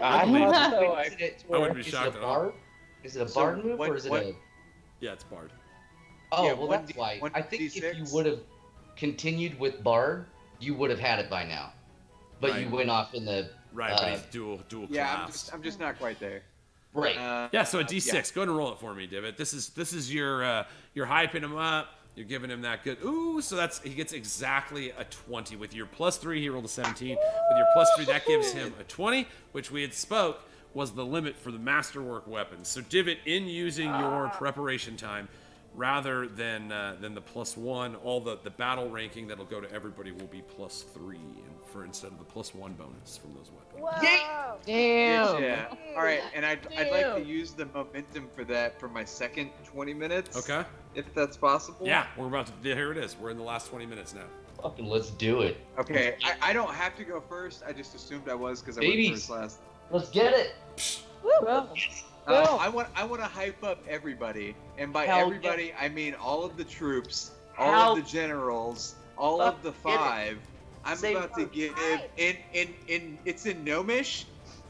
I believe it. thought so. I wouldn't be shocked Is it at a all. bard? Is it a So bard move, what- or is it what- a... Yeah, it's bard. Oh, Yeah, well, one that's D- why. one I think if you D6. would have continued with bard, you would have had it by now. But you Right. went off in the... Right, but he's dual Yeah, class. I'm just not quite there. Right. Yeah, so a D6. Go ahead and roll it for me, Divot. This is your you're hyping him up. You're giving him that good. Ooh, so he gets exactly a 20 with your +3. He rolled a 17. With your +3, that gives him a 20, which we had spoke was the limit for the masterwork weapons. So Divot, in using your preparation time, rather than the +1, all the battle ranking that'll go to everybody will be +3, and for instead of the +1 bonus from those weapons. Whoa! Damn. Yeah. All right, and I'd like to use the momentum for that for my second 20 minutes. Okay. If that's possible. Yeah, we're about to. Here it is. We're in the last 20 minutes now. Fucking let's do it. Okay, I don't have to go first. I just assumed I was because I went Babies. first last. Let's get it. Well, I want to hype up everybody, and by Hell everybody I mean all of the troops, all Hell- of the generals, all of the Fuck it. 5. I'm Say about to word. give it's in Gnomish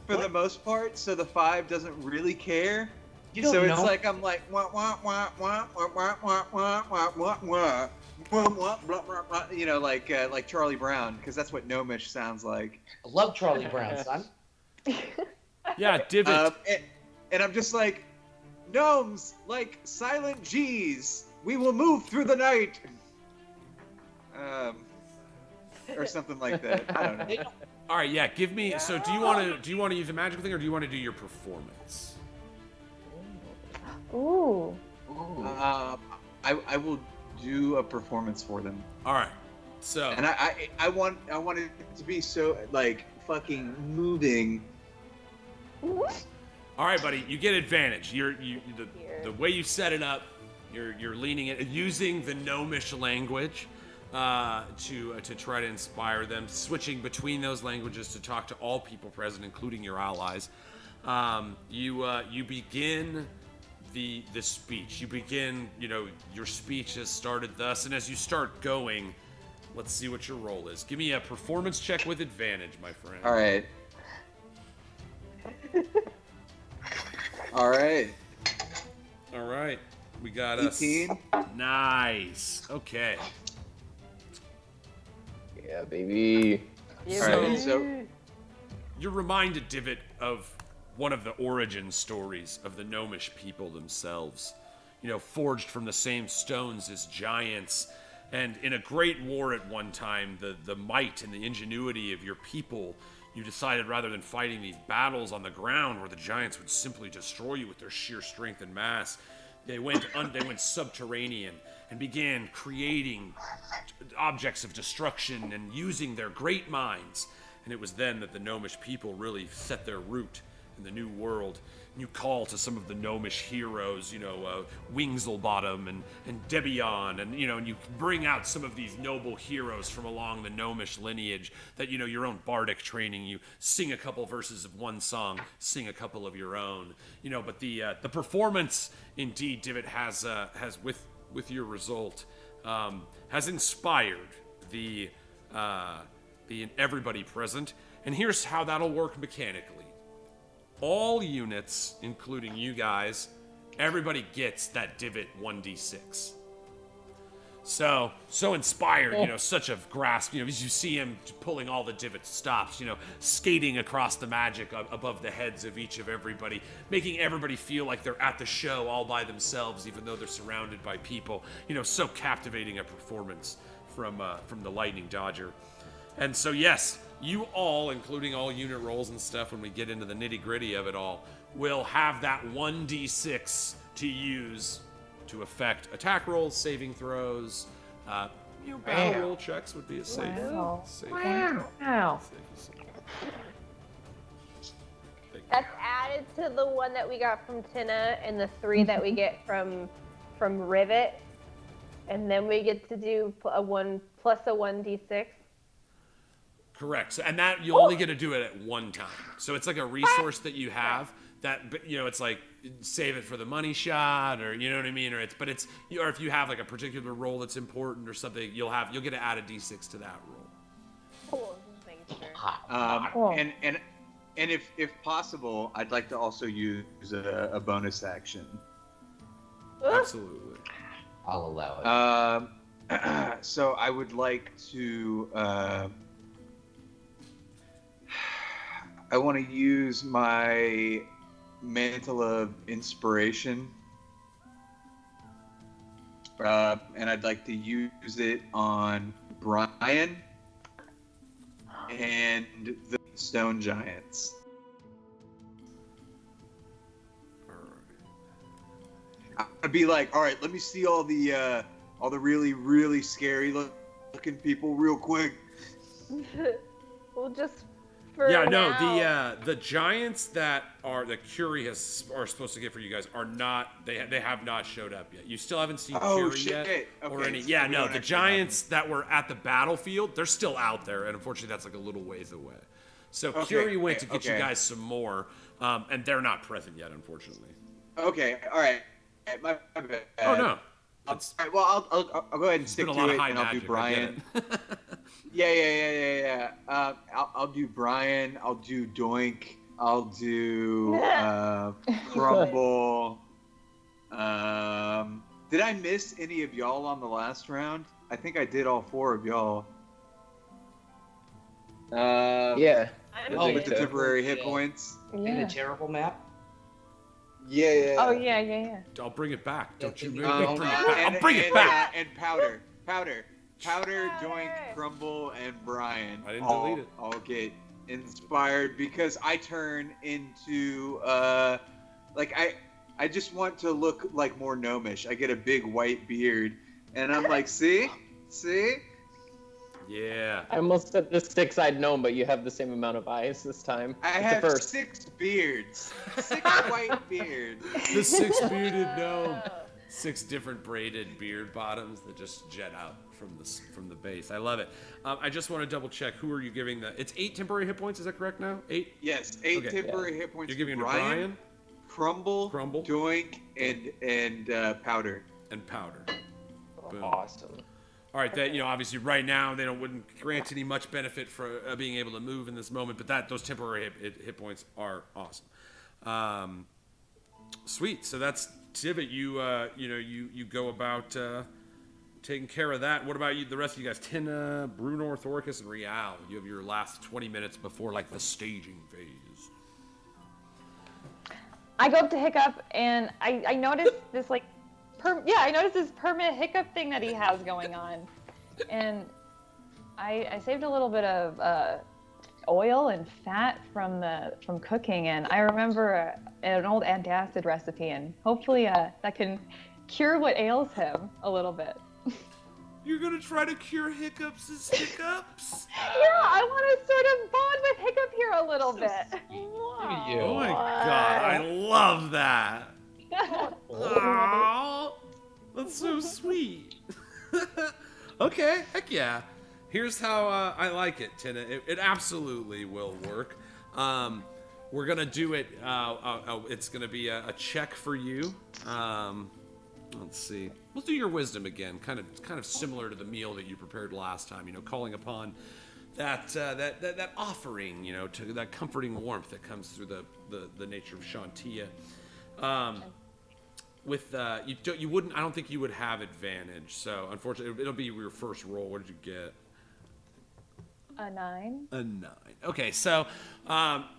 for the most part, so the 5 doesn't really care. You don't So know. it's like I'm like wah wah wah wah wah wah wah wah wah wah wah wah wah blah blah blah, you know, like Charlie Brown, because that's what Gnomish sounds like. I love Charlie Brown, son. Yeah, Divot. And I'm just like, gnomes, like silent G's, we will move through the night. Or something like that. I don't know. All right, yeah. Give me. So, do you want to use a magical thing, or do you want to do your performance? Ooh. I will do a performance for them, All right. So, and I want it to be so like fucking moving. all right, buddy. You get advantage. The way you set it up. You're leaning it, using the Gnomish language to try to inspire them, switching between those languages to talk to all people present, including your allies. You begin the speech. You begin, your speech has started thus, and as you start going, let's see what your roll is. Give me a performance check with advantage, my friend. All right. All right. All right. We got 18. Nice. Okay. yeah, baby. All right. So You're reminded, Divot, of one of the origin stories of the Gnomish people themselves. Forged from the same stones as giants. And in a great war at one time, the might and the ingenuity of your people, you decided rather than fighting these battles on the ground where the giants would simply destroy you with their sheer strength and mass, they went subterranean and began creating objects of destruction and using their great minds. And it was then that the Gnomish people really set their root in the new world. And you call to some of the Gnomish heroes, Wingselbottom and Debian, and and you bring out some of these noble heroes from along the Gnomish lineage that your own bardic training. You sing a couple verses of one song, sing a couple of your own. But the performance indeed, Divot has with with your result has inspired the everybody present. And here's how that'll work mechanically. All units, including you guys, everybody gets that divot 1d6. So inspired, such a grasp, as you see him pulling all the divots, stops, skating across the magic above the heads of each of everybody, making everybody feel like they're at the show all by themselves, even though they're surrounded by people, so captivating a performance from the Lightning Dodger. And so, yes, you all, including all unit rolls and stuff, when we get into the nitty-gritty of it all, will have that 1d6 to use to affect attack rolls, saving throws, battle roll checks would be a safe. Wow. safe Wow. That's added to the one that we got from Tina and the 3 that we get from Rivet, and then we get to do a 1 plus a 1d6. Correct. So, and that you only get to do it at one time. So it's like a resource that you have that, it's like save it for the money shot, or you know what I mean, or if you have like a particular role that's important or something, you'll get to add a d6 to that roll. Cool. Thanks, sir. And if possible, I'd like to also use a bonus action. Absolutely. I'll allow it. So I would like to. I want to use my Mantle of Inspiration, and I'd like to use it on Brian and the Stone Giants. I'd be like, all right, let me see all the really, really scary looking people real quick. We'll just. The giants that Curie are supposed to get for you guys are not. They have not showed up yet. You still haven't seen Curie yet, or any. Yeah, no, the giants that were at the battlefield, they're still out there, and unfortunately, that's like a little ways away. So Curie went to get you guys some more, and they're not present yet, unfortunately. Okay, all right. My bad. Oh no. All right, well, I'll go ahead and stick to it, and I'll do Brian. Yeah. I'll do Brian. I'll do Doink. I'll do Crumble. Did I miss any of y'all on the last round? I think I did all 4 of y'all. Yeah. With the temporary hit points. In a terrible map. Yeah. Oh yeah. I'll bring it back. Don't you move. I'll bring it back. And Powder, Doink, Crumble, and Brian. I didn't delete it. I'll get inspired because I turn into I just want to look like more gnomish. I get a big white beard, and I'm like, see. Yeah. I almost said the 6-eyed gnome, but you have the same amount of eyes this time. I have 6 beards. 6 white beards. The 6 bearded gnome. 6 different braided beard bottoms that just jet out from the base. I love it. I just want to double check. Who are you giving it's 8 temporary hit points? Is that correct now? 8? Yes, 8 temporary hit points. You're giving it to Brian, Crumble, Doink, and Powder. And Powder. Boom. Awesome. All right, that obviously right now they wouldn't grant any much benefit for being able to move in this moment, but those temporary hit points are awesome. Sweet. So that's Tivit. You go about taking care of that. What about you? The rest of you guys, Tina, Bruno, Thoricus, and Rial. You have your last 20 minutes before the staging phase. I go up to Hiccup and I notice this I noticed this permanent hiccup thing that he has going on, and I saved a little bit of oil and fat from cooking, and I remember an old antacid recipe, and hopefully that can cure what ails him a little bit. You're gonna try to cure hiccups' hiccups? Yeah, I want to sort of bond with Hiccup here a little bit. Oh my god, I love that. Aww, that's so sweet. Okay, heck yeah. Here's how I like it, Tina. It absolutely will work. We're gonna do it. It's gonna be a check for you. Let's see. We'll do your wisdom again, kind of similar to the meal that you prepared last time. You know, calling upon that offering, you know, to that comforting warmth that comes through the nature of Shantia. You wouldn't. I don't think you would have advantage. So unfortunately, it'll be your first roll. What did you get? A 9. A 9. Okay, so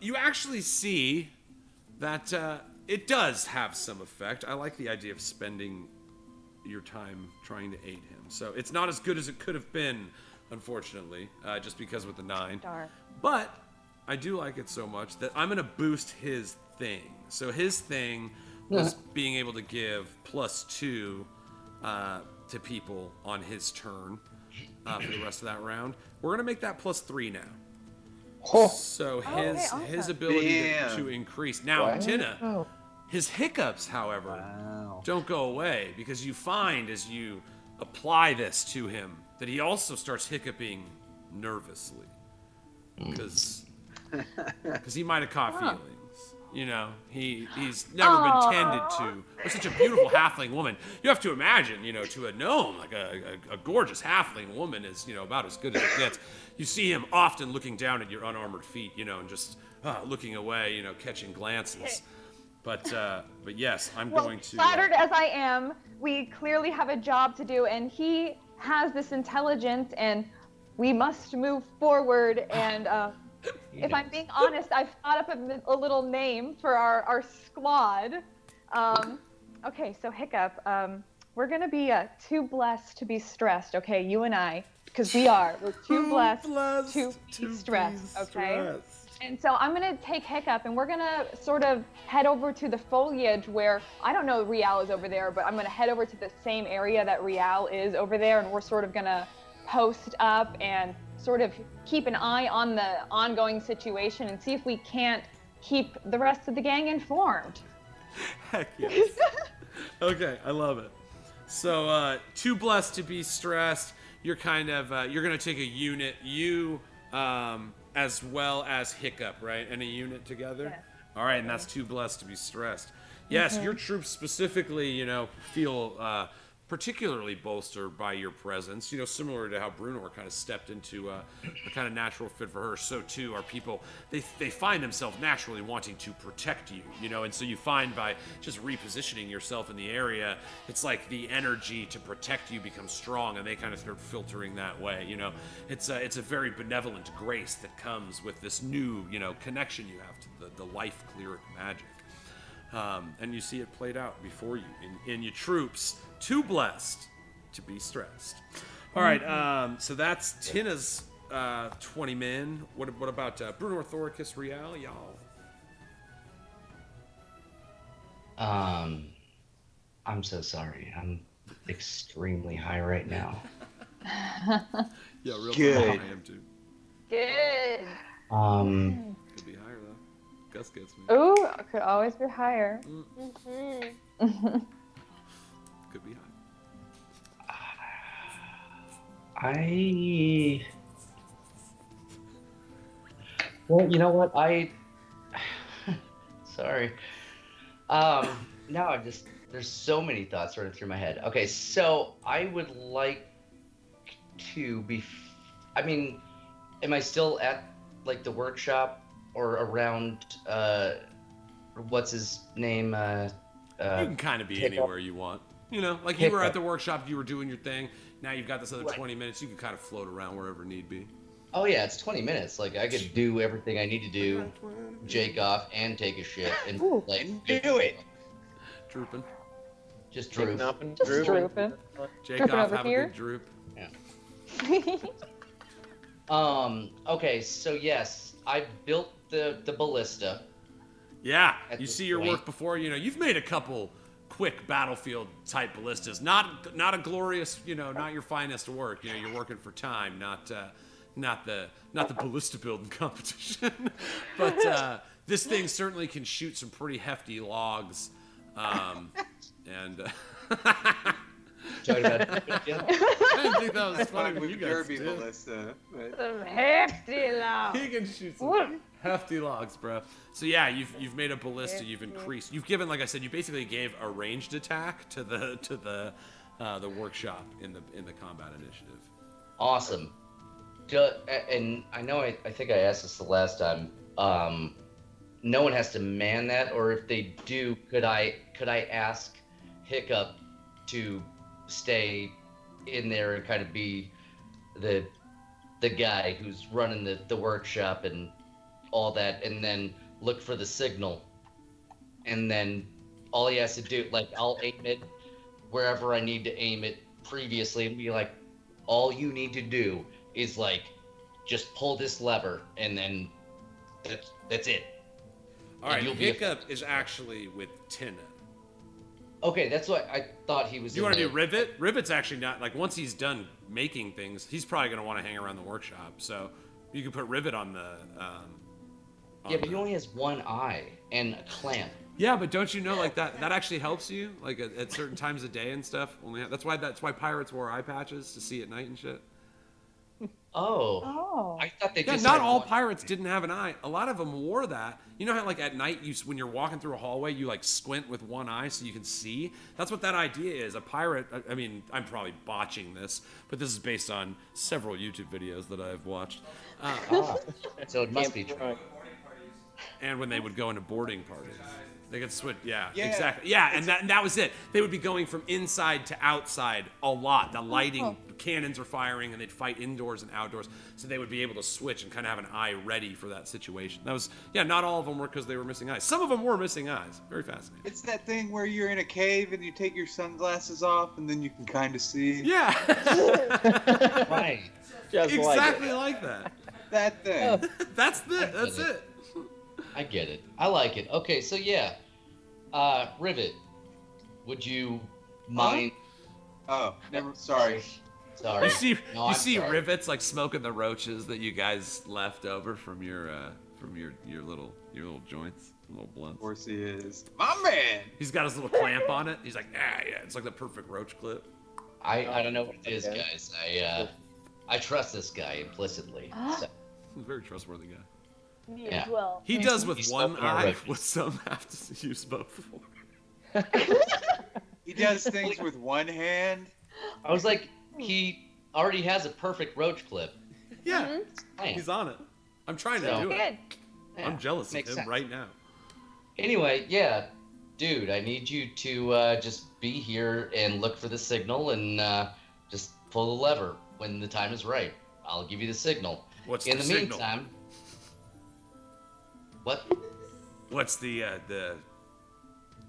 you actually see that it does have some effect. I like the idea of spending your time trying to aid him. So it's not as good as it could have been, unfortunately, just because with the 9. Darn. But I do like it so much that I'm going to boost his thing. So his thing was being able to give +2 to people on his turn for the rest of that round. We're going to make that +3 now. So his ability to increase. Now, Tina, his hiccups, however, don't go away because you find as you apply this to him that he also starts hiccuping nervously because he might have caught feelings. You know, he's never been tended to. With such a beautiful halfling woman, you have to imagine, you know, to a gnome, like a gorgeous halfling woman is, you know, about as good as it gets. You see him often looking down at your unarmored feet, you know, and just looking away, you know, catching glances. But yes, I'm going to. Flattered as I am, we clearly have a job to do, and he has this intelligence, and we must move forward. And if I'm being honest, I've thought up a little name for our squad. Okay, so Hiccup, we're gonna be too blessed to be stressed. Okay, you and I, because we're too blessed to be stressed. Okay. And so I'm going to take Hiccup, and we're going to sort of head over to the foliage where, I don't know Rial is over there, but I'm going to head over to the same area that Rial is over there, and we're sort of going to post up and sort of keep an eye on the ongoing situation and see if we can't keep the rest of the gang informed. Heck yes. Okay, I love it. So, too blessed to be stressed. You're kind of, you're going to take a unit. As well as Hiccup, right? And a unit together? Yes. All right, and that's too blessed to be stressed. Yes, your troops specifically, you know, feel particularly bolstered by your presence. You know, similar to how Brunor kind of stepped into a kind of natural fit for her, so too are people, they find themselves naturally wanting to protect you, you know, and so you find by just repositioning yourself in the area, it's like the energy to protect you becomes strong, and they kind of start filtering that way, you know. It's a very benevolent grace that comes with this new, you know, connection you have to the life cleric magic. And you see it played out before you in your troops, too blessed to be stressed. All right, so that's Tina's 20 men. What about Bruno Thoricus Rial, y'all? I'm so sorry. I'm extremely high right now. Yeah, real Good. I am too. Good. Could be higher though. Gus gets me. Ooh, could always be higher. Could be high. Well, you know what? Sorry. Now there's so many thoughts running through my head. Okay, so I would like to be, am I still at like the workshop or around, what's his name? You can kind of be anywhere you want. You know, like you were at the workshop, you were doing your thing. Now you've got this other 20 minutes. You can kind of float around wherever need be. Oh yeah, it's 20 minutes. Like I could do everything I need to do, jake off and take a shit and like do it. Drooping. Just droop. Just drooping. Jake Drooping off, over have here. a good droop. Yeah. Okay, so yes, I built the ballista. Yeah, At you this see your point. work before. You know, you've made a couple quick battlefield type ballistas. Not a glorious, you know, not your finest work. You know, you're working for time, not the ballista building competition. But this thing certainly can shoot some pretty hefty logs. Talking about I didn't think that was funny when you guys Derby did. ballista. But... Some hefty love. He can shoot some Hefty logs, bro. So yeah, you've made a ballista. You've increased. You've given, like I said, you basically gave a ranged attack to the workshop in the combat initiative. Awesome. And I know I think I asked this the last time. No one has to man that, or if they do, could I ask Hiccup to stay in there and kind of be the guy who's running the workshop and all that, and then look for the signal, and then all he has to do, like, I'll aim it wherever I need to aim it previously, and be like, all you need to do is, like, just pull this lever, and then that's it. All right, Hiccup is actually with Tina. Okay, that's what I thought he was. You want to do Rivet? Rivet's actually not, like, once he's done making things, he's probably going to want to hang around the workshop. So you can put Rivet on the. Yeah, but he only has one eye and a clamp. Yeah, but don't you know, like, that actually helps you, like, at certain times of day and stuff. That's why pirates wore eye patches, to see at night and shit. Oh. I thought they just. Yeah, not all pirates didn't have an eye. A lot of them wore that. You know how, like, at night, when you're walking through a hallway, you, like, squint with one eye so you can see? That's what that idea is. A pirate, I mean, I'm probably botching this, but this is based on several YouTube videos that I've watched. So it must be true. And when they would go into boarding parties. They could switch, yeah, exactly. Yeah, and that was it. They would be going from inside to outside a lot. The lighting, cannons are firing, and they'd fight indoors and outdoors. So they would be able to switch and kind of have an eye ready for that situation. That was, not all of them were because they were missing eyes. Some of them were missing eyes. Very fascinating. It's that thing where you're in a cave and you take your sunglasses off and then you can kind of see. Yeah. Right. Just exactly like that. That thing. That's it. I get it. I like it. Okay, so yeah. Rivet, would you mind? Oh, never. Sorry. Sorry. You I'm see sorry. Rivets, like, smoking the roaches that you guys left over from your little joints, little blunts. Of course he is. My man. He's got his little clamp on it. He's like, yeah, it's like the perfect roach clip. I don't know what it is, guys. I trust this guy implicitly. So. He's a very trustworthy guy. Me Yeah. as well. He does with He's one smoking our eye roaches. what some have to use both for. He does things with one hand. I was like, he already has a perfect roach clip. Yeah, Man. he's on it. I'm trying to So- do Good. it. Yeah, I'm jealous of him makes sense. right now. Anyway, yeah, dude, I need you to just be here and look for the signal and just pull the lever when the time is right. I'll give you the signal. What's In the the signal? meantime, what? What's the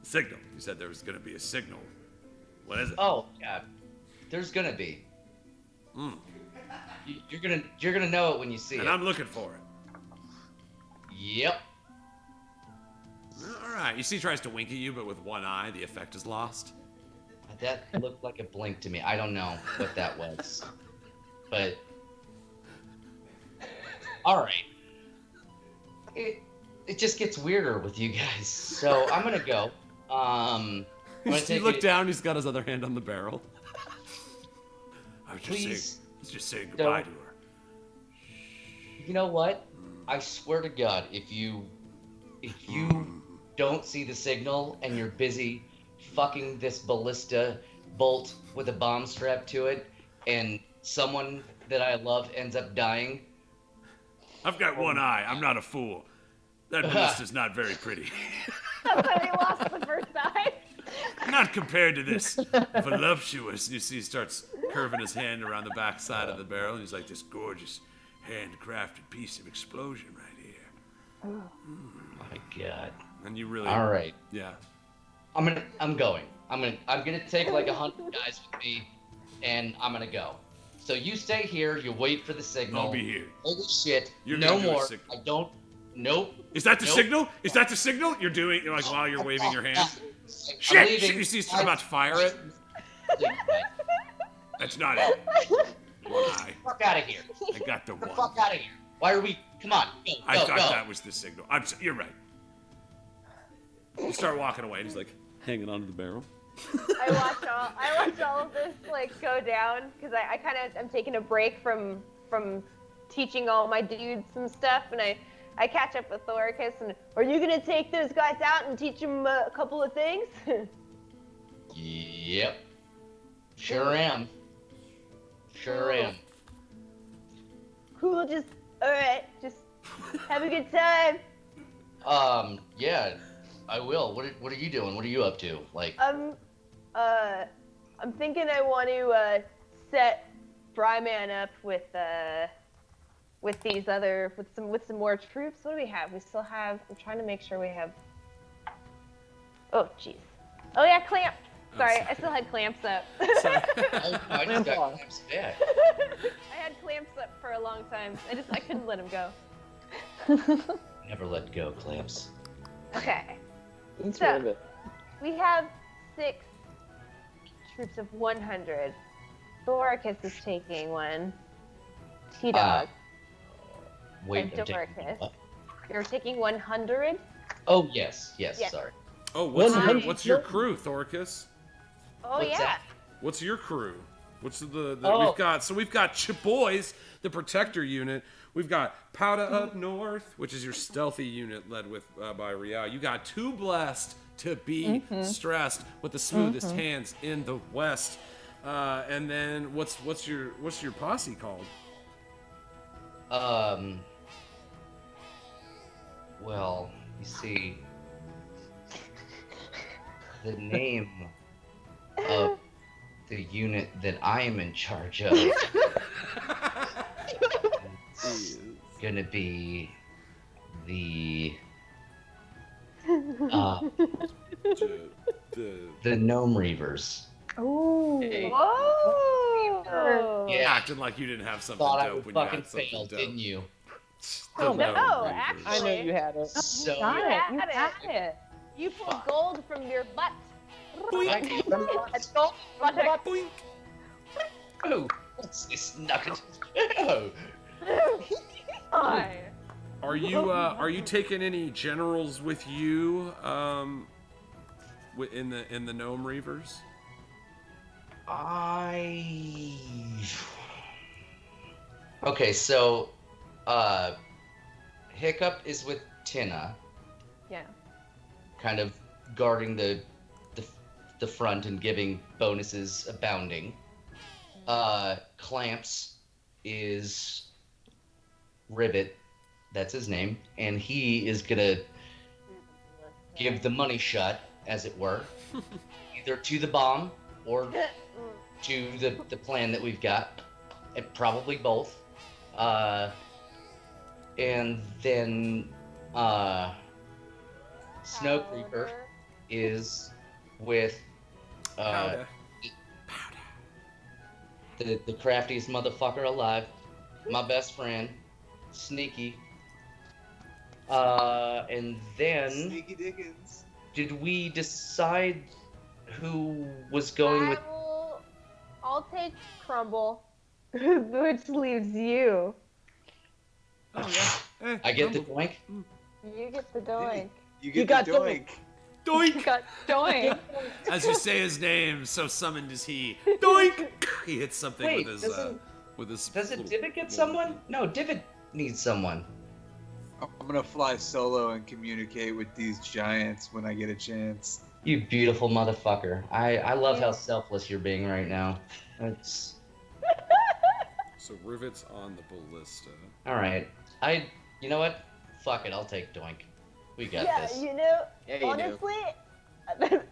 signal? You said there was going to be a signal. What is it? Oh, yeah, there's gonna be. Mm. You're gonna know it when you see And it. I'm looking for it. Yep. All right. You see, he tries to wink at you, but with one eye, the effect is lost. That looked like a blink to me. I don't know what that was, but all right. It just gets weirder with you guys. So I'm gonna go. I'm gonna You take look it- down. He's got his other hand on the barrel. I was Please just saying goodbye don't. to her. You know what? I swear to God, if you don't see the signal and you're busy fucking this ballista bolt with a bomb strapped to it, and someone that I love ends up dying, I've got one eye. I'm not a fool. That ballista's not very pretty. That's why he lost the first eye. Not compared to this voluptuous. You see, he starts curving his hand around the back side of the barrel, and he's like, this gorgeous handcrafted piece of explosion right here. my God. And you really, All right. yeah. I'm going. I'm gonna take like 100 guys with me, and I'm gonna go. So you stay here. You wait for the signal. I'll be here. Holy shit! You're no gonna do a more. signal. I don't. Nope. Is that the Nope. signal? Is that the signal? You're doing, like, while you're waving your hand? I'm Shit! leaving. Shit! You see, he's about to fire it. That's not it. One eye. Fuck out of here. I got the Get the one. fuck out of here. Why are we? Come on. Go, I go, thought go. that was the signal. You're right. You start walking away, and he's like hanging onto the barrel. I watch all of this like go down because I kind of am taking a break from teaching all my dudes some stuff, and I I catch up with Thoricus, and are you gonna take those guys out and teach them a couple of things? Yep. Sure am. Sure am. Cool, alright, just have a good time. Yeah, I will. What are you doing? What are you up to? Like, I'm thinking I want to set Fryman up with some more troops. What do we have? We still have. I'm trying to make sure we have. Oh jeez. Oh yeah, Clamp. Sorry, I still had Clamps up. I just got clamps back. I had Clamps up for a long time. I couldn't let him go. Never let go, clamps. Okay. That's So- right. We have 6 troops of 100. Thoricus is taking one. T-Dog Wait, and I'm taking- Doricus. You're taking 100? Oh yes, Yeah. sorry. Oh, 100. what's your crew, Thoricus? Oh What's yeah. that? What's your crew? What's the Oh. we've got Chiboys, the protector unit. We've got Powder up north, which is your stealthy unit led with by Rial. You got 2 blessed to be stressed with the smoothest hands in the west. And then what's your posse called? Well, you see, the name of the unit that I am in charge of is gonna be the the Gnome Reavers. Ooh. Hey. Whoa. Yeah. Acting like you didn't have something Thought I dope would when you fucking had something fail, dope. didn't you? Oh, The no, Gnome Reavers. actually. I know you had it. So Got it. You Got it. got it. You pulled gold from your butt. Boink, That's gold from your butt. boink. oh, what's this nugget? Oh. Hi. Are you taking any generals with you in the Gnome Reavers? Okay, so Hiccup is with Tina, Yeah. kind of guarding the front and giving bonuses abounding. Clamps is Ribbit, that's his name, and he is gonna give the money shot, as it were, either to the bomb or to the plan that we've got, and probably both. And then Snow Creeper is with Powder. the craftiest motherfucker alive, my best friend, Sneaky. And then Sneaky Dickens. did we decide who was going with? I'll take Crumble, which leaves you. Oh yeah. Eh, I get the Rumble. doink. You get the doink. You get got the doink. You Doink! got doink. As you say his name, so summoned is he. Doink! He hits something Wait, with his. Doesn't little- Divot get someone? No, Divot needs someone. I'm gonna fly solo and communicate with these giants when I get a chance. You beautiful motherfucker. I love how selfless you're being right now. It's So Rivet's on the ballista. all right. You know what? Fuck it. I'll take doink. We got Yeah, this. you know, Yeah, you do. honestly,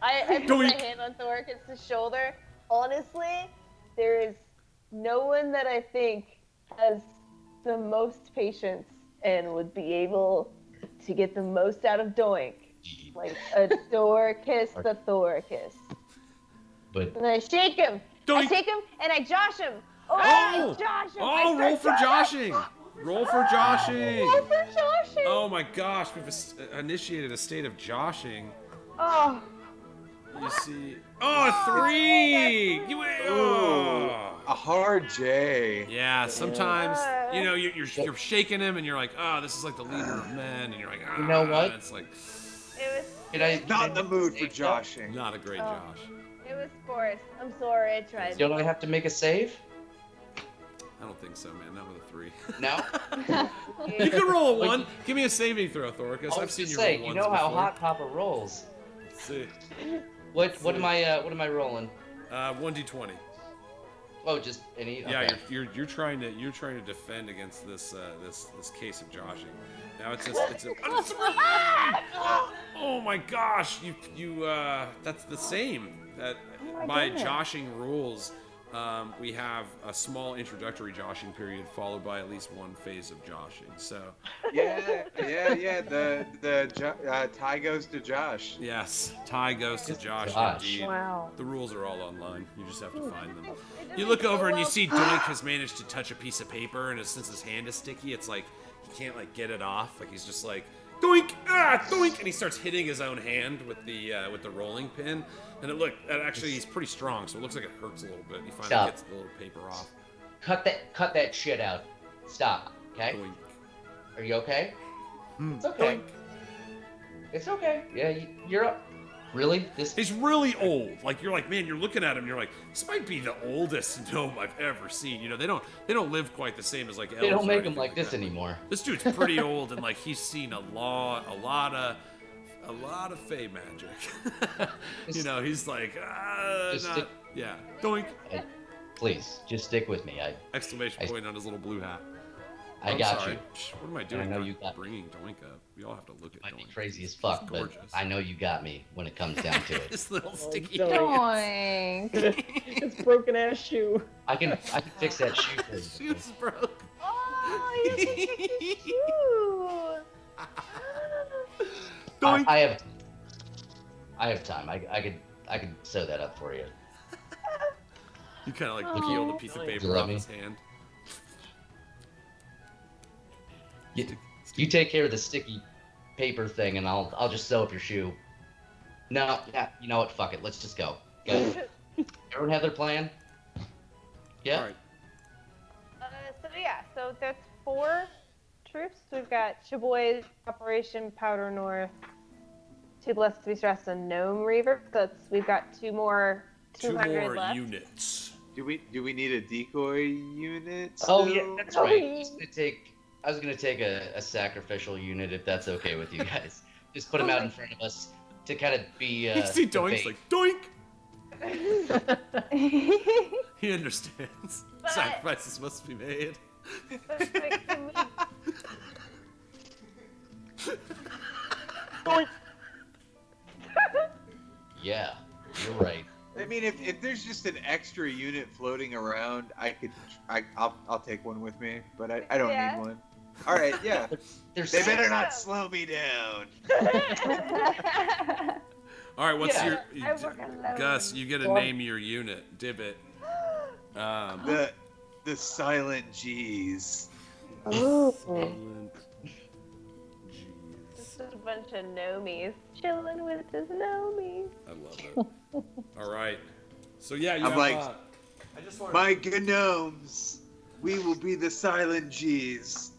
I put my hand on Thoricus' shoulder. Honestly, there is no one that I think has the most patience and would be able to get the most out of Doink. Like a Dorcas the Thoricus. But And I shake him. I Doink! shake him and I josh him. Oh, Oh! I josh him. Oh, roll for joshing! Roll for joshing! Roll for joshing. Oh my gosh, we've initiated a state of joshing. Oh. You see. Oh, 3! Oh. A hard J. Yeah, sometimes you know you're shaking him and you're like, oh, this is like the leader of men, and you're like, ah, You know what? and it's like It Not in the mood for joshing. not a great Josh. was forced. I'm sorry, I tried. don't I have to make a save? I don't think so, man. Not with a 3. No. You can roll a 1. Give me a saving throw, Thoricus. I I've was seen to you say, roll 1s you know how before. Hot Papa rolls. Let's see. What am I rolling? 1d20. Oh, just any. Okay. Yeah, you're trying to defend against this this case of joshing. Now it's a oh my gosh, you that's the same. That by joshing rules, we have a small introductory joshing period followed by at least one phase of joshing. So Yeah. The tie goes to Josh. yes, tie goes to Josh. Indeed. Wow. The rules are all online. You just have to find them. You look over and you see Doink has managed to touch a piece of paper, and since his hand is sticky, it's like he can't like get it off. Like he's just like Doink, Doink, and he starts hitting his own hand with the rolling pin. And actually he's pretty strong, so it looks like it hurts a little bit. He finally Stop. gets the little paper off. Cut that shit out. Stop. Okay. Doink. Are you okay? Hmm. It's okay. Doink. It's okay. Yeah, you're up. Really? He's really old. Like you're like, man, you're looking at him, and you're like, this might be the oldest gnome I've ever seen. You know, they don't live quite the same as like elves. They don't or make anything them like this that. anymore. This dude's pretty old, and like he's seen a lot of fey magic. You know, he's like, yeah, Doink! Please, just stick with me. Exclamation point on his little blue hat. I I'm got sorry. you. What am I doing? I know Not you got me. bringing Doink up. We all have to look at Might be Doink. crazy as fuck, He's but gorgeous. I know you got me when it comes down to it. This little sticky. Doink. It's broken ass shoe. I can fix that shoe for you. Shoes broke. Oh, you can fix your shoe. Doink. I have time. I could sew that up for you. You kind of like peeled a piece of paper love off me? his hand. You take care of the sticky paper thing, and I'll just sew up your shoe. No, yeah, you know what? Fuck it. Let's just go. Go. Everyone have their plan? Yeah. All right. So that's 4 troops. We've got Chaboys, Operation Powder North, 2 left to be stressed, and Gnome Reaver. We've got 2 more. 200 left. Units. Do we need a decoy unit? Oh still? yeah, that's right. I was gonna take a sacrificial unit if that's okay with you guys. Just put them out in front of us to kind of be. You see Doink's debate. like, Doink! He understands. But- Sacrifices must be made. But, like, can Yeah, you're right. I mean, if there's just an extra unit floating around, I'll take one with me, but I don't Yeah. need one. All right, yeah. There's They better not slow me down. All right, what's Yeah. I work alone. Gus? You get to name your unit. Divot. The silent G's. Silent This G's. is a bunch of gnomies chilling with his gnomies. I love it. All right. So yeah, you I'm have, like, I just want My gnomes, we will be the silent G's.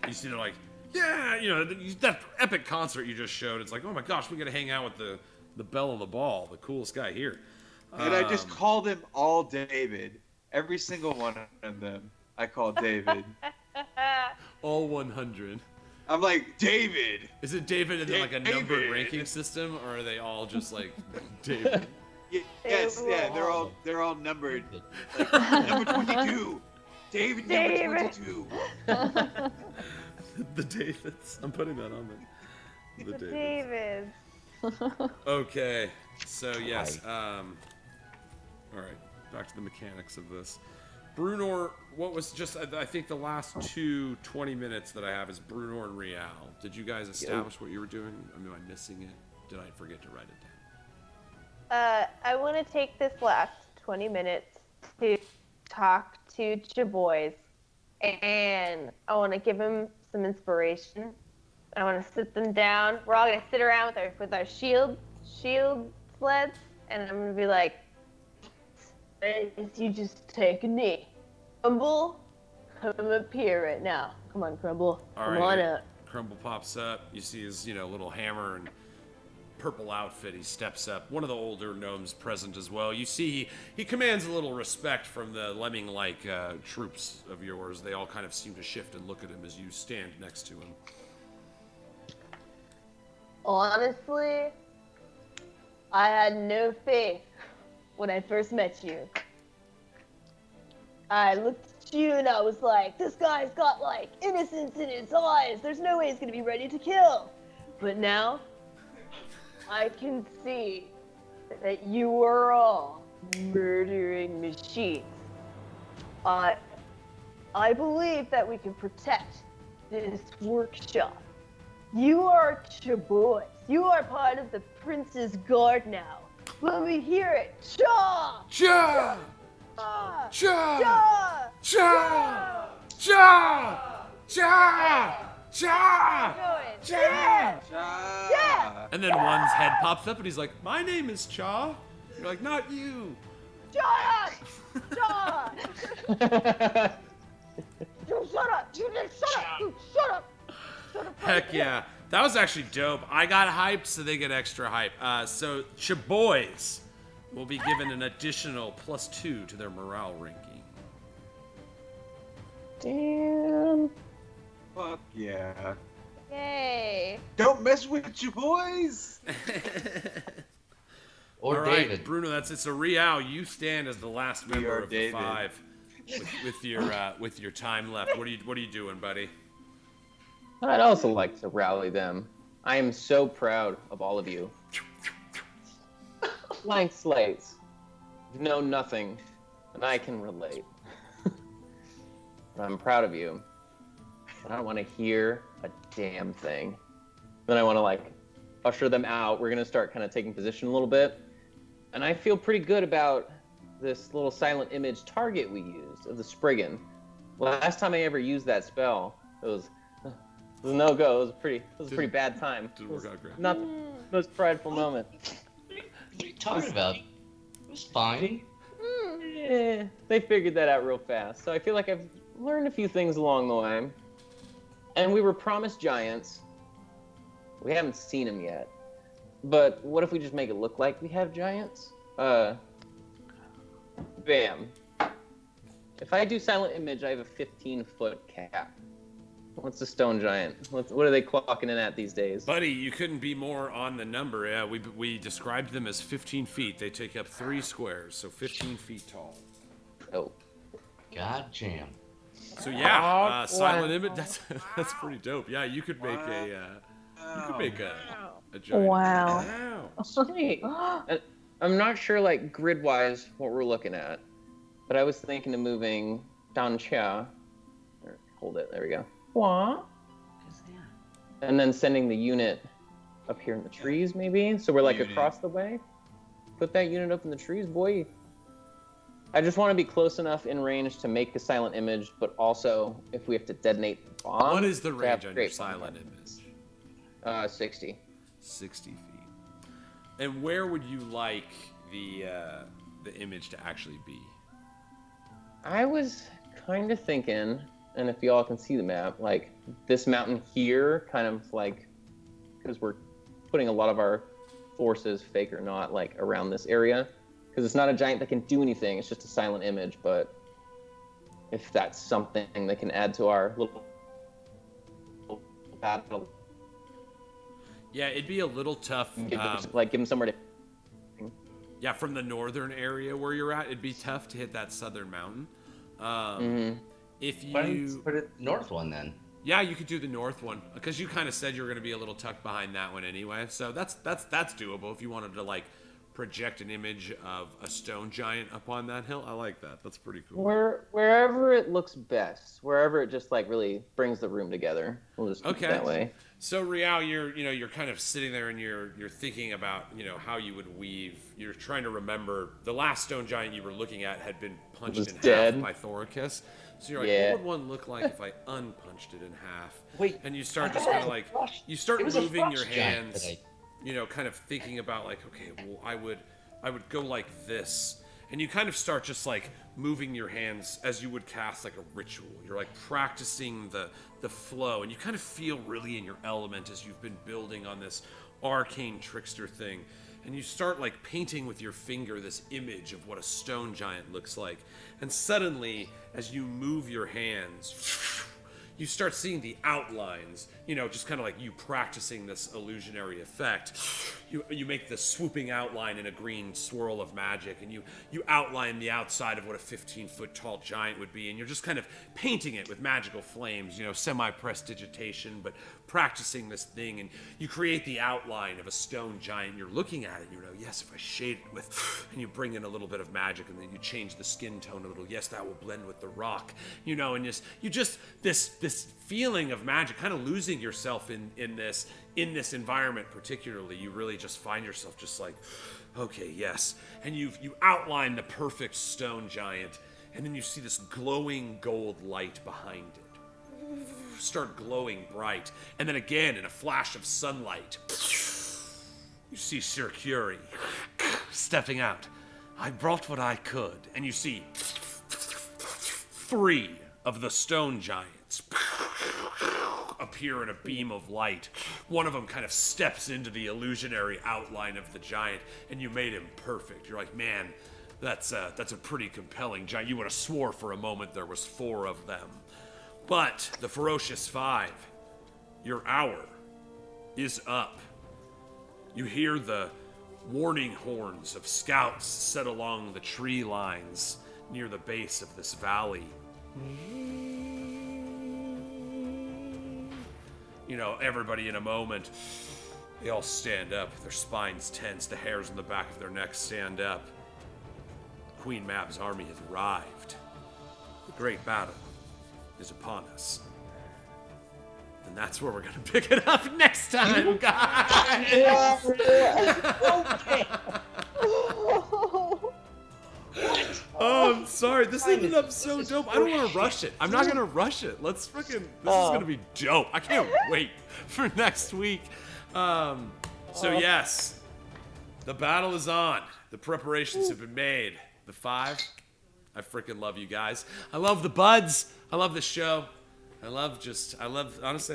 you see, they're like, yeah, you know, that epic concert you just showed. It's like, oh my gosh, we got to hang out with the belle of the ball, the coolest guy here. And I just call them all David. Every single one of them, I call David. all 100. I'm like, David. Is it David and then like a numbered David. ranking system, or are they all just like David? Yes, yeah, they're all numbered. Like, number 22. David, number 22. The Davids. I'm putting that on there. The Davids. David. Okay. So yes. All right. Back to the mechanics of this. Brunor, what was just, I think the last 20 minutes that I have is Brunor and Real. Did you guys establish what you were doing? Am I missing it? Did I forget to write it down? I want to take this last 20 minutes to talk to Chaboys, and I want to give them some inspiration. I want to sit them down. We're all gonna sit around with our shield sleds, and I'm gonna be like, "You just take a knee. Crumble, come up here right now. Come on, Crumble. All Come right. on up." Crumble pops up. You see his, little hammer and purple outfit. He steps up. One of the older gnomes present as well. You see he commands a little respect from the lemming-like troops of yours. They all kind of seem to shift and look at him as you stand next to him. Honestly, I had no faith when I first met you. I looked at you and I was like, this guy's got like innocence in his eyes. There's no way he's gonna be ready to kill. But now, I can see that you are all murdering machines. I believe that we can protect this workshop. You are Chaboys. You are part of the Prince's Guard now. Let me hear it. Cha! Cha! Cha! Cha! Cha! Cha! Cha! Cha! Cha! Yeah! Ah. And then one's head pops up and he's like, my name is Cha. You're like, not you. Shut up! Cha! You shut up! You just shut up! You shut up! Shut up! Heck yeah. That was actually dope. I got hyped, so they get extra hype. So Chaboys will be given an additional +2 to their morale ranking. Damn. Fuck yeah. Yay! Don't mess with you, boys. Or All right, David. Bruno, that's it. So Rial, you stand as the last member are of the David. five with your time left. What are you doing, buddy? I'd also like to rally them. I am so proud of all of you. Blank slates. Know nothing, and I can relate. But I'm proud of you. But I don't want to hear a damn thing. Then I want to like usher them out. We're gonna start kind of taking position a little bit. And I feel pretty good about this little silent image target we used of the Spriggan. Last time I ever used that spell, it was a no-go. It was a pretty bad time. Didn't work out great. Not the most prideful moment. What are you talking about? It was fine. Eh, they figured that out real fast. So I feel like I've learned a few things along the way. And we were promised giants. We haven't seen them yet. But what if we just make it look like we have giants? Bam. If I do silent image, I have a 15-foot cap. What's the stone giant? What are they clocking in at these days? Buddy, you couldn't be more on the number. Yeah, we described them as 15 feet. They take up 3 squares, so 15 feet tall. Oh. God jam. So yeah, silent image. That's pretty dope. Yeah, you could make a giant. Wow. Sweet. I'm not sure, like, grid-wise what we're looking at, but I was thinking of moving Ganjaria. Hold it. There we go. What? And then sending the unit up here in the trees, maybe? So we're, like, Unit. across the way? Put that unit up in the trees, boy. I just want to be close enough in range to make the silent image, but also, if we have to detonate the bomb... What is the to have range on your great silent bomb. image? 60. 60 feet. And where would you like the image to actually be? I was kind of thinking, and if y'all can see the map, like this mountain here, kind of like, because we're putting a lot of our forces, fake or not, like around this area, because it's not a giant that can do anything. It's just a silent image. But if that's something that can add to our little battle, Yeah, it'd be a little tough. give them somewhere to. Yeah, from the northern area where you're at, it'd be tough to hit that southern mountain. If Why don't you you, put it north one then? yeah, you could do the north one because you kind of said you were going to be a little tucked behind that one anyway. So that's doable if you wanted to like project an image of a stone giant up on that hill. I like that. That's pretty cool. Wherever it looks best, wherever it just like really brings the room together, we'll just keep it that way. So Rial, you're kind of sitting there and you're thinking about how you would weave. You're trying to remember the last stone giant you were looking at had been punched Was in dead. half by Thoricus. So you're like, Yeah. what would one look like if I unpunched it in half? Wait, And you start I just thought kind of it like was a frost- you start it was a moving your frost giant hands, today. kind of thinking about like, okay, well I would go like this. and you kind of start just like moving your hands as you would cast like a ritual. You're like practicing the flow, and you kind of feel really in your element as you've been building on this arcane trickster thing. And you start like painting with your finger this image of what a stone giant looks like. And suddenly, as you move your hands, you start seeing the outlines, you know, just kind of like you practicing this illusionary effect. You make the swooping outline in a green swirl of magic, and you outline the outside of what a 15-foot tall giant would be, and you're just kind of painting it with magical flames, you know, semi-prestidigitation, but practicing this thing, and you create the outline of a stone giant. You're looking at it, you know, yes, if I shade it with, and you bring in a little bit of magic, and then you change the skin tone a little, yes, that will blend with the rock, you know, and this feeling of magic, kind of losing yourself in this environment particularly. You really just find yourself just like, okay, yes. And you outline the perfect stone giant, and then you see this glowing gold light behind it start glowing bright. And then again, in a flash of sunlight, you see Sir Curie stepping out. I brought what I could. And you see 3 of the stone giants appear in a beam of light. One of them kind of steps into the illusionary outline of the giant, and you made him perfect. You're like, man, that's a pretty compelling giant. You would have swore for a moment there was 4 of them. But the Ferocious Five, your hour is up. You hear the warning horns of scouts set along the tree lines near the base of this valley. You know, everybody in a moment, they all stand up, their spines tense, the hairs on the back of their necks stand up. Queen Mab's army has arrived. The great battle is upon us. And that's where we're going to pick it up next time, guys. Oh, I'm sorry. This ended up so dope. I don't want to rush it. I'm not going to rush it. Let's freaking... This is going to be dope. I can't wait for next week. So, yes. The battle is on. The preparations have been made. The 5... I freaking love you guys. I love the buds. I love the show. Honestly,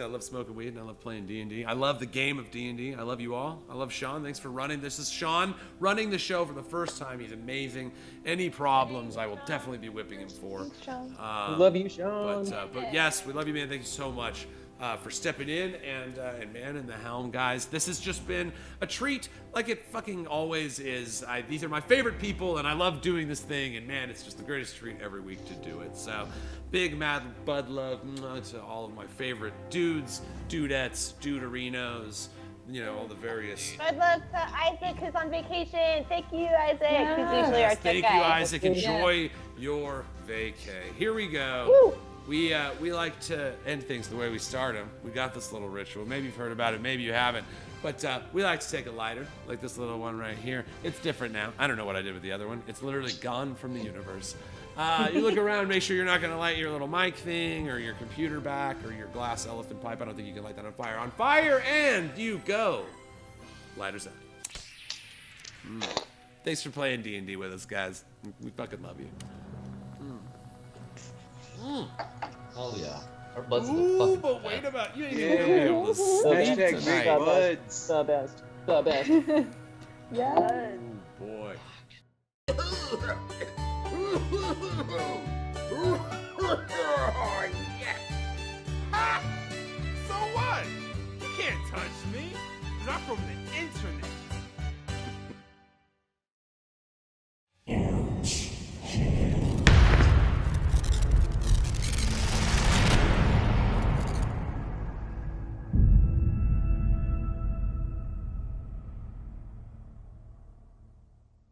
I love smoking weed and I love playing D&D. I love the game of D&D. I love you all. I love Sean. Thanks for running. This is Sean running the show for the first time. He's amazing. Any problems, I will definitely be whipping him for. We love you, Sean. But yes, we love you, man. Thank you so much for stepping in and manning the helm, guys. This has just been a treat, like it fucking always is. These are my favorite people, and I love doing this thing, and man, it's just the greatest treat every week to do it. So, big mad bud love to all of my favorite dudes, dudettes, duderinos, you know, all the various... Good luck to Isaac, who's on vacation. Thank you, Isaac. He's usually our tech Thank guy. you, Isaac. Enjoy your vacay. Here we go. Woo. We like to end things the way we start them. We got this little ritual. Maybe you've heard about it, maybe you haven't. But we like to take a lighter, like this little one right here. It's different now. I don't know what I did with the other one. It's literally gone from the universe. You look around, make sure you're not going to light your little mic thing or your computer back or your glass elephant pipe. I don't think you can light that on fire. On fire, and you go. Lighters out. Thanks for playing D&D with us, guys. We fucking love you. Oh yeah. Our buds are the Ooh, fucking but best. wait about you. Ain't even gonna be able to sleep Hashtag tonight. big buds. The best. The best. Yes. Oh boy.